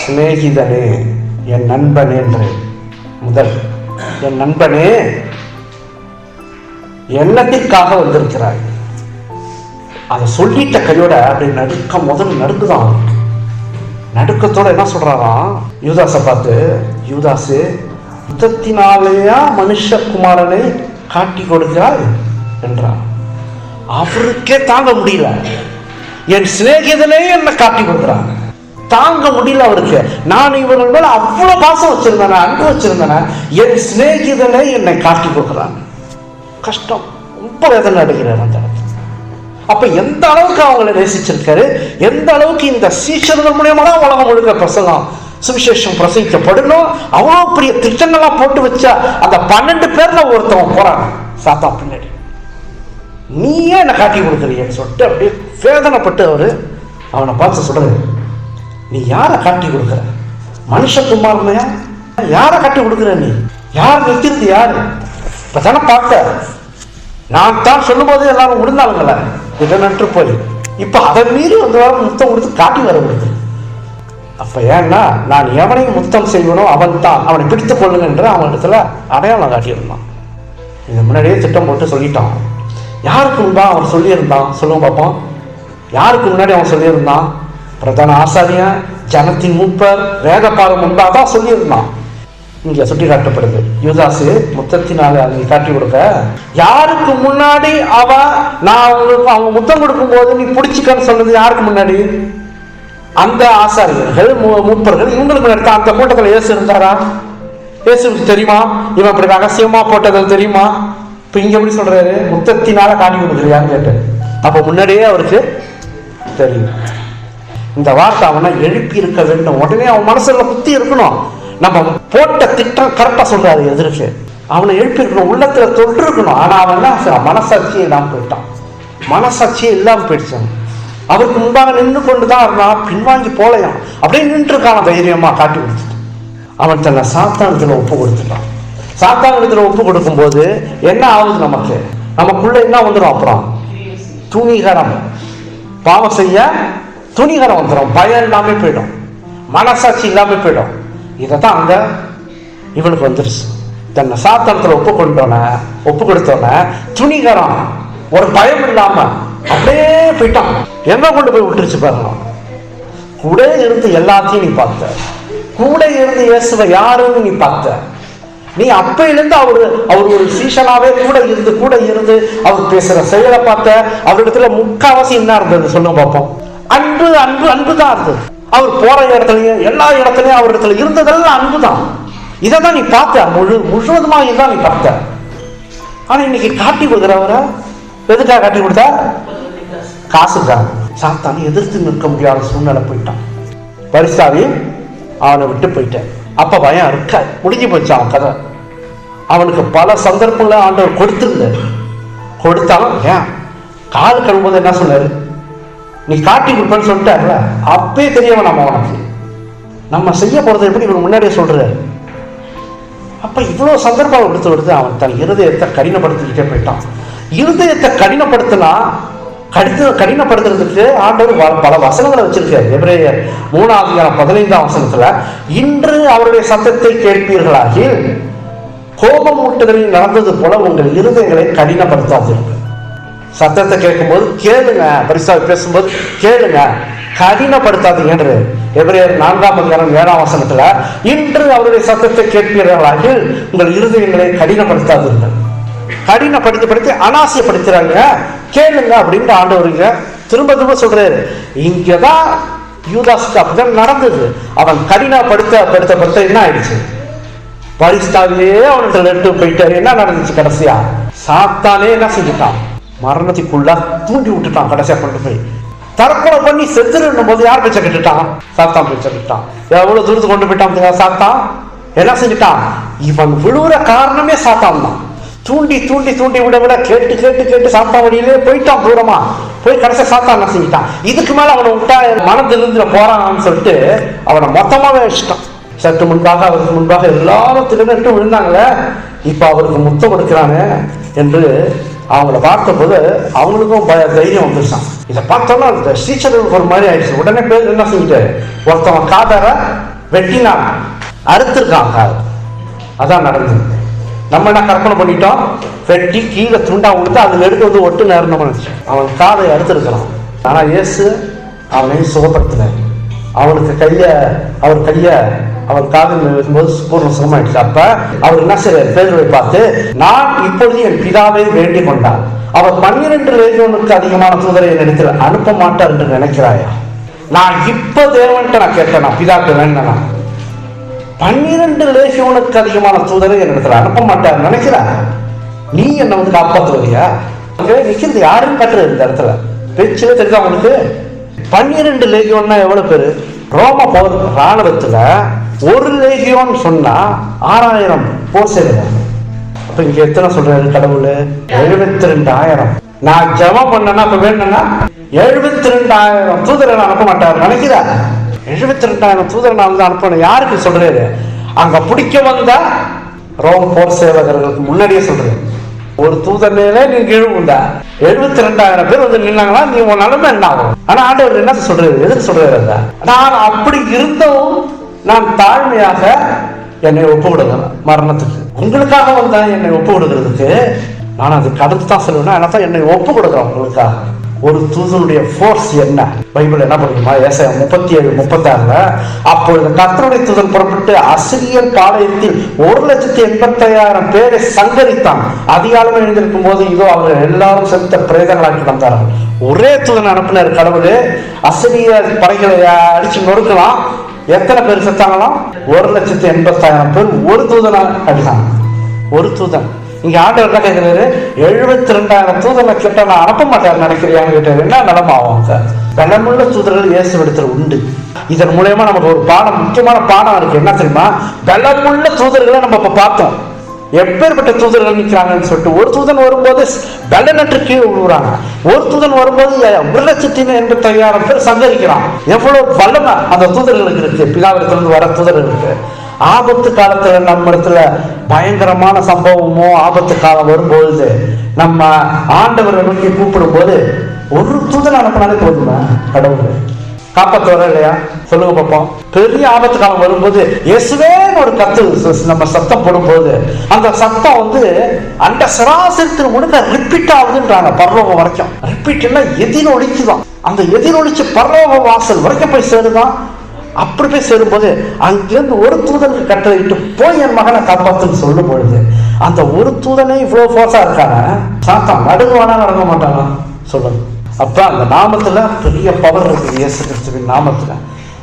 சிநேகிதனே, என் நண்பனே என்று. முதல் என் நண்பனே, என்னத்திற்காக வந்திருக்கிறாய். அதை சொல்லிட்ட கையோட அப்படி நடுக்க, முதல் நடுக்குதான். நடுக்கத்தோட என்ன சொல்றாராம் யூதாசை பார்த்து, யூதாசு, யுத்தத்தினாலேயா மனுஷகுமாரனை காட்டி கொடுக்கிறாய் என்றார். அவருக்கே தாங்க முடியல. என் சிநேகிதனே என்னை காட்டி கொடுக்கிறாங்க, தாங்க முடியல அவருக்கு. நான் இவர்கள் மேல அவ்வளவு பாசம் வச்சிருந்தேன், அன்பு வச்சிருந்தேன், என் சிநேகிதனே என்னை காட்டி கொடுக்கிறாங்க. கஷ்டம், ரொம்ப வேதனை அடைகிறார் அந்த இடத்துல. அப்ப எந்த அளவுக்கு அவங்களை நேசிச்சிருக்காரு, எந்த அளவுக்கு இந்த சீஷர்கள் மூலியமா தான் உலகம் முழுக்க பிரசங்கம் சுவிசேஷம் பிரசங்கிக்கப்படணும், அவ்வளவு பெரிய திட்டங்கள்லாம் போட்டு வச்சா அந்த 12 பேர்ல ஒருத்தவன் போறான் சாத்தா பின்னாடி. நீயே என்னை காட்டி கொடுக்குறீன்னு சொல்லிட்டு அப்படியே வேதனைப்பட்டு அவரு அவனை பார்த்து சொல்றாரு, நீ யாரை காட்டி கொடுக்குற? மனுஷகுமாரனையா? யாரை காட்டி கொடுக்குற? நீ யார் நிற்கிறது? யாரு? இப்பதானே பார்த்த, நான் தான் சொல்லும் போது எல்லாரும் விழுந்தாளுங்கள இதை நன்று போய், இப்ப அதை மீறி வந்து முத்தம் கொடுத்து காட்டி வர முடியுது. அப்ப ஏன்னா நான் எவனையும் முத்தம் செய்வனோ அவன் தான், அவனை பிடித்துக் கொள்ளுங்க என்று அவன் இடத்துல அடையாளம் காட்டியிருந்தான். இது முன்னாடியே திட்டம் போட்டு சொல்லிட்டான். யாருக்கு முன்பா அவன் சொல்லியிருந்தான்? சொல்லுங்க பார்ப்போம். யாருக்கு முன்னாடி அவன் சொல்லியிருந்தான்? பிரதான ஆசாரியன், ஜனத்தின் மூப்பர், வேதபாரம் முன்பாக தான் சொல்லியிருந்தான். இங்க சுட்டி காட்டப்படுது. யூதாசு முத்தத்தினால அதை காட்டி கொடுக்க, யாருக்கு முன்னாடி நான் உங்களுக்கு அவங்க முத்தம் கொடுக்கும் போது நீ பிடிச்சிக்கன்னு சொன்னது யாருக்கு முன்னாடி? அந்த ஆசாரியர்கள், மூப்பர்கள், இவங்களுக்கு முன்னாடி தான். அந்த கூட்டத்தில் இயேசு இருந்தாரா? இயேசுக்கு தெரியுமா இவன் இப்படி ரகசியமா போட்டது தெரியுமா? இப்ப இங்க எப்படி சொல்றாரு? முத்தத்தினால காட்டி கொடுக்குறியான்னு கேட்டு, அப்ப முன்னாடியே அவருக்கு தெரியும். இந்த வார்த்தை அவனை எழுப்பி இருக்க வேண்டும். உடனே அவன் மனசுல குத்தி இருக்கணும். நம்ம போட்ட திட்டம் கரெக்டா சொல்றாரு எதிர்க்கு. அவனை எழுப்பி இருக்கணும், உள்ளத்துல தொட்டு இருக்கணும். ஆனா அவன் என்ன, மனசாட்சியே இல்லாம போயிட்டான். மனசாட்சியே இல்லாம போயிடுச்சான். அவருக்கு முன்பாக நின்று கொண்டுதான் இருந்தான், பின்வாங்கி போலையான். அப்படியே நின்று இருக்கான தைரியமா காட்டி கொடுத்துட்டான். அவன் தன்னை சாத்தானத்துல ஒப்பு கொடுத்துட்டான். சாத்தானத்துல ஒப்பு கொடுக்கும் போது என்ன ஆகுது? நமக்குள்ள என்ன வந்துடும்? அப்புறம் துணிகரம், பாவம் செய்ய துணிகரம் வந்துடும். பயம் இல்லாம போயிடும், மனசாட்சி இல்லாம போயிடும். இதைத்தான் அங்க இவனுக்கு வந்துருச்சு. தன்னை சாத்தானத்துல ஒப்பு கொடுத்தோன துணிகரம், ஒரு பயம் இல்லாம அப்படியே போயிட்டான். எங்க கொண்டு போய் விட்டுருச்சு பாருங்க. கூட இருந்து எல்லாத்தையும் நீ பார்த்த, கூட இருந்து இயேசுவை யாருன்னு நீ பார்த்த. நீ அப்பையிலிருந்து அவர் ஒரு சீஷனாவே கூட இருந்து அவர் பேசுற செயலை பார்த்த. அவரிடத்துல முக்காவாசி என்ன இருந்தது சொல்லுங்க பார்ப்போம்? அன்பு அன்பு அன்பு தான் இருந்தது. அவர் போற இடத்துலயும் எல்லா இடத்துலயும் அவர் இடத்துல இருந்ததெல்லாம் அன்பு தான். இதான் நீ பார்த்த, முழுவதுமா இதான் நீ பார்த்த. ஆனா இன்னைக்கு காட்டி கொடுக்குறவரை எதுக்காக காட்டி கொடுத்தா? காசுக்காக. சாத்தானே எதிர்த்து நிற்க முடியாத சூழ்நிலை போயிட்டான். பரிசாவி அவனை விட்டு போயிட்டேன். அப்ப பயம் இருக்க முடிஞ்சு போச்சு அவன் கதை. அவனுக்கு பல சந்தர்ப்பங்களை ஆண்டவர் கொடுத்தாலும் ஏன் கால் கழும்போது என்ன சொன்னாரு? நீ காட்டி கொடுப்பேன்னு சொல்லிட்டாருல, அப்பே தெரியவன் அவனுக்கு நம்ம செய்ய போறது எப்படி இவன் முன்னாடியே சொல்றாரு. அப்ப இவ்வளவு சந்தர்ப்பம் கொடுத்து அவன் தன் இருதயத்தை கடினப்படுத்திக்கிட்டே போயிட்டான். இருதயத்தை கடினப்படுத்துறதுக்கு ஆண்டவர் பல வசனங்களை வச்சிருக்காரு. எபிரேயர் 3:15 இன்று அவருடைய சத்தத்தை கேட்பீர்களாகி கோபம் ஊட்டுதலில் நடந்தது போல உங்கள் இருதயங்களை கடினப்படுத்தாதீர்கள். சத்தத்தை கேட்கும் போது கேளுங்க, பரிசாவை பேசும்போது கேளுங்க, கடினப்படுத்தாதீங்க. எபிரேயர் 4:7 இன்று அவருடைய சத்தத்தை கேட்பீர்களாகி உங்கள் இருதயங்களை கடினப்படுத்தாதீர்கள். கடினப்படுத்தி அனாசியப்படுத்துறாங்க, கேளுங்க அப்படின்னு ஆண்டவருங்க திரும்ப சொல்றாரு. இங்கதான் யூதாஸ்க்கு அப்படிதான் நடந்தது. அவன் கடினப்படுத்த என்ன ஆயிடுச்சு? பரிஸ்தாவே அவன்கிட்ட லெட்டு போயிட்டாரு. என்ன நடந்துச்சு? கடைசியா சாத்தானே என்ன செஞ்சுட்டான்? மரணத்துக்குள்ள தூண்டி விட்டுட்டான். கடைசியா கொண்டு போய் தற்கொலை பண்ணி செத்துருன்னும் போது யார் பேச்ச கேட்டுட்டான்? சாத்தான் பேச்ச கேட்டுட்டான். எவ்வளவு தூரத்துக்கு கொண்டு போயிட்டான் சாத்தான். என்ன செஞ்சுட்டான்? இவன் விழுவுற காரணமே சாத்தான் தான். தூண்டி விட கேட்டு சாத்தா வழியிலே போயிட்டான். தூரமா போய் கடைசியா சாத்தான் என்ன செஞ்சிட்டான்? இதுக்கு மேல அவனை விட்டா மனதிலிருந்து போறான்னு சொல்லிட்டு அவனை மொத்தமாவே வச்சுட்டான். சற்று அவருக்கு முன்பாக எல்லாரும் திருநெட்டு விழுந்தாங்களே, இப்ப அவருக்கு முத்தம் கொடுக்கிறானே என்று அவங்கள பார்த்த போது அவங்களுக்கும் தைரியம் வந்துருச்சான். இதை பார்த்தோம்னா இந்த ஸ்ரீச்சருக்கு ஒரு மாதிரி ஆயிடுச்சு. உடனே பேர் என்ன செஞ்சுட்டாரு? ஒருத்தவன் காதரை வெட்டினான், அறுத்திருக்கான் காது. அதான் நடந்தது. நம்ம என்ன கற்பனை பண்ணிட்டோம்? வெட்டி கீழே துண்டா கொடுத்து அதுல எடுத்து ஒட்டு நேரம் அவன் காதை அறுத்திருக்கிறான். ஆனா இயேசு அவனை சுகப்படுத்தினார். அவர் கைய அவன் காதில் இருக்கும்போது பூர்ண சுகமாயிடுச்சு. அப்ப அவர் என்ன செய்ய பேதுருவை பார்த்து, நான் இப்பொழுது என் பிதாவை வேண்டிக் கொண்டார். அவர் 12 லேகியோனுக்கு அதிகமான தூதரை என்னிடத்தில் அனுப்ப மாட்டார் என்று நினைக்கிறாயா? நான் இப்ப தேவன்ட்ட நான் கேட்டேன், நான் பிதாக்கு வேண்டனா 12 லேகியோனுக்கு அதிகமான தூதரை என்னிடத்துல அனுப்ப மாட்டார் நினைக்கிறார். நீ என்ன காப்பாற்றுவதியா? நிக்கிறது யாருன்னு கட்டுறது இந்த இடத்துல பேச்சுல தெரிஞ்சா உங்களுக்கு. 12 லேகியோன்னா எவ்வளவு பேரு? ரோம போர் ராணுவத்துல ஒரு லேகியோன் சொன்னா 6000 போர் செய்வாங்க. அப்ப இங்க எத்தனை சொல்றாரு கடவுள்? 72,000. நான் ஜெபம் பண்ணனா இப்ப வேணும்னா 72,000 தூதரை அனுப்ப மாட்டார் நினைக்கிறார். 72,000 தூதரை நான் வந்து அனுப்பணும். யாருக்கு சொல்றாரு? அங்க பிடிக்க வந்தா ரோம் போர் சேவகர்களுக்கு முன்னாடியே சொல்றாரு. ஒரு தூதர் மேல நீங்க எழுவுண்டா 72,000 பேர் வந்து நின்னாங்களா, நீ உன் நிலைமை என்ன ஆகும்? ஆனா ஆண்டவர் என்ன சொல்றாரு? எதுக்கு சொல்றாரு? நான் அப்படி இருந்தும் நான் தாழ்மையாக என்னை ஒப்பு விடுகிறேன் மரணத்துக்கு. உங்களுக்காக வந்தேன் என்னை ஒப்பு விடுகிறதுக்கு. நான் அதுக்கு அடுத்து தான் சொல்லுவேன்னா என்னத்தான் என்னை ஒப்பு கொடுக்குறேன் உங்களுக்காக. ஒரு தூதனுடைய ஃபோர்ஸ் என்ன? பைபிள் என்ன பண்ணுமா? ஏசாயா 37:36 அப்பொழுது கர்த்தருடைய தூதன் புறப்பட்டு அசிரியர் பாளையத்தில் 1,85,000 பேரை சங்கரித்தான். அதிகாலமே எழுந்திருக்கும் போது இதோ அவர்கள் எல்லாரும் செத்த பிரேதங்களாக கிடந்தார்கள். ஒரே தூதன் அனுப்பினார் கடவுள். அசிரியர் படைகளை அடிச்சு நொறுக்கலாம். எத்தனை பேர் செத்தாங்களாம்? 1,85,000 பேர் ஒரு தூதன் அடித்தாங்க. ஒரு தூதன். இங்க ஆண்டவர் என்ன கேட்கிறாரு? 72,000 தூதனை கிட்ட நான் அனுப்ப மாட்டேன் நினைக்கிறியான்னு கேட்டாரு. என்ன நிலமாவும்? பலமுள்ள தூதர்கள் இயேசுவிடத்தில் உண்டு. இதன் மூலயமா நமக்கு ஒரு பாடம், முக்கியமான பாடம் இருக்கு. என்ன தெரியுமா? பலமுள்ள தூதர்களை நம்ம இப்ப பார்த்தோம். எப்பேற்பட்ட தூதர்கள் நிற்கிறாங்கன்னு சொல்லிட்டு. ஒரு தூதன் வரும்போது பலனற்று கீழே விழுறாங்க. ஒரு தூதன் வரும்போது 1,85,000 பேர் சந்தரிக்கிறான். எவ்வளவு வல்லமை அந்த தூதர்களுக்கு இருக்கு. பிதாவிடத்திலிருந்து வர தூதர்களுக்கு. ஆபத்து காலத்துல நம்ம இடத்துல பயங்கரமான சம்பவமோ ஆபத்து காலம் வரும்பொழுது நம்ம ஆண்டவரை நோக்கி கூப்பிடும் போது ஒரு தூதன் அனுப்பினாலே போதுமா? கடவுள் காப்பாற்ற வர இல்லையா? சொல்லுங்க பார்ப்போம். பெரிய ஆபத்து காலம் வரும்போது இயேசுவே ஒரு கத்து நம்ம சத்தம் போடும்போது அந்த சத்தம் அந்த சராசரத்தில் முழுக்க ரிப்பீட் ஆகுதுன்றாங்க. பரலோகம் வரைக்கும் ரிப்பீட்னா எதிரொலிச்சுதான். அந்த எதிரொலிச்சு பரலோக வாசல் வரைக்கும் போய் சேருதான். அப்படி போய் சேரும்போது அங்கிருந்து ஒரு தூதனுக்கு கட்டளையிட்டு போய் என் மகனை காப்பாத்துன்னு சொல்லும் பொழுது அந்த ஒரு தூதனே இவ்வளவு ஃபோர்ஸா இருக்காங்க. சாத்தான் நடுங்குவானா நடக்க மாட்டானா? சொல்லுங்க. அப்ப அந்த நாமத்துல பெரிய பவர் இருக்கு. இயேசு கிறிஸ்துவின் நாமத்துல.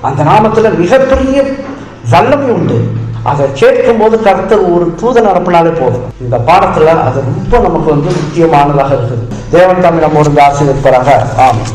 அந்த நாமத்துல மிகப்பெரிய வல்லமை உண்டு. அதை கேட்கும் போது கர்த்தர் ஒரு தூதன் அனுப்பினாலே போதும். இந்த பாடத்துல அது ரொம்ப நமக்கு முக்கியமானதாக இருக்குது. தேவன் தாமே நம்மோடு ஆசீர்வதிப்பாராக. ஆமென்.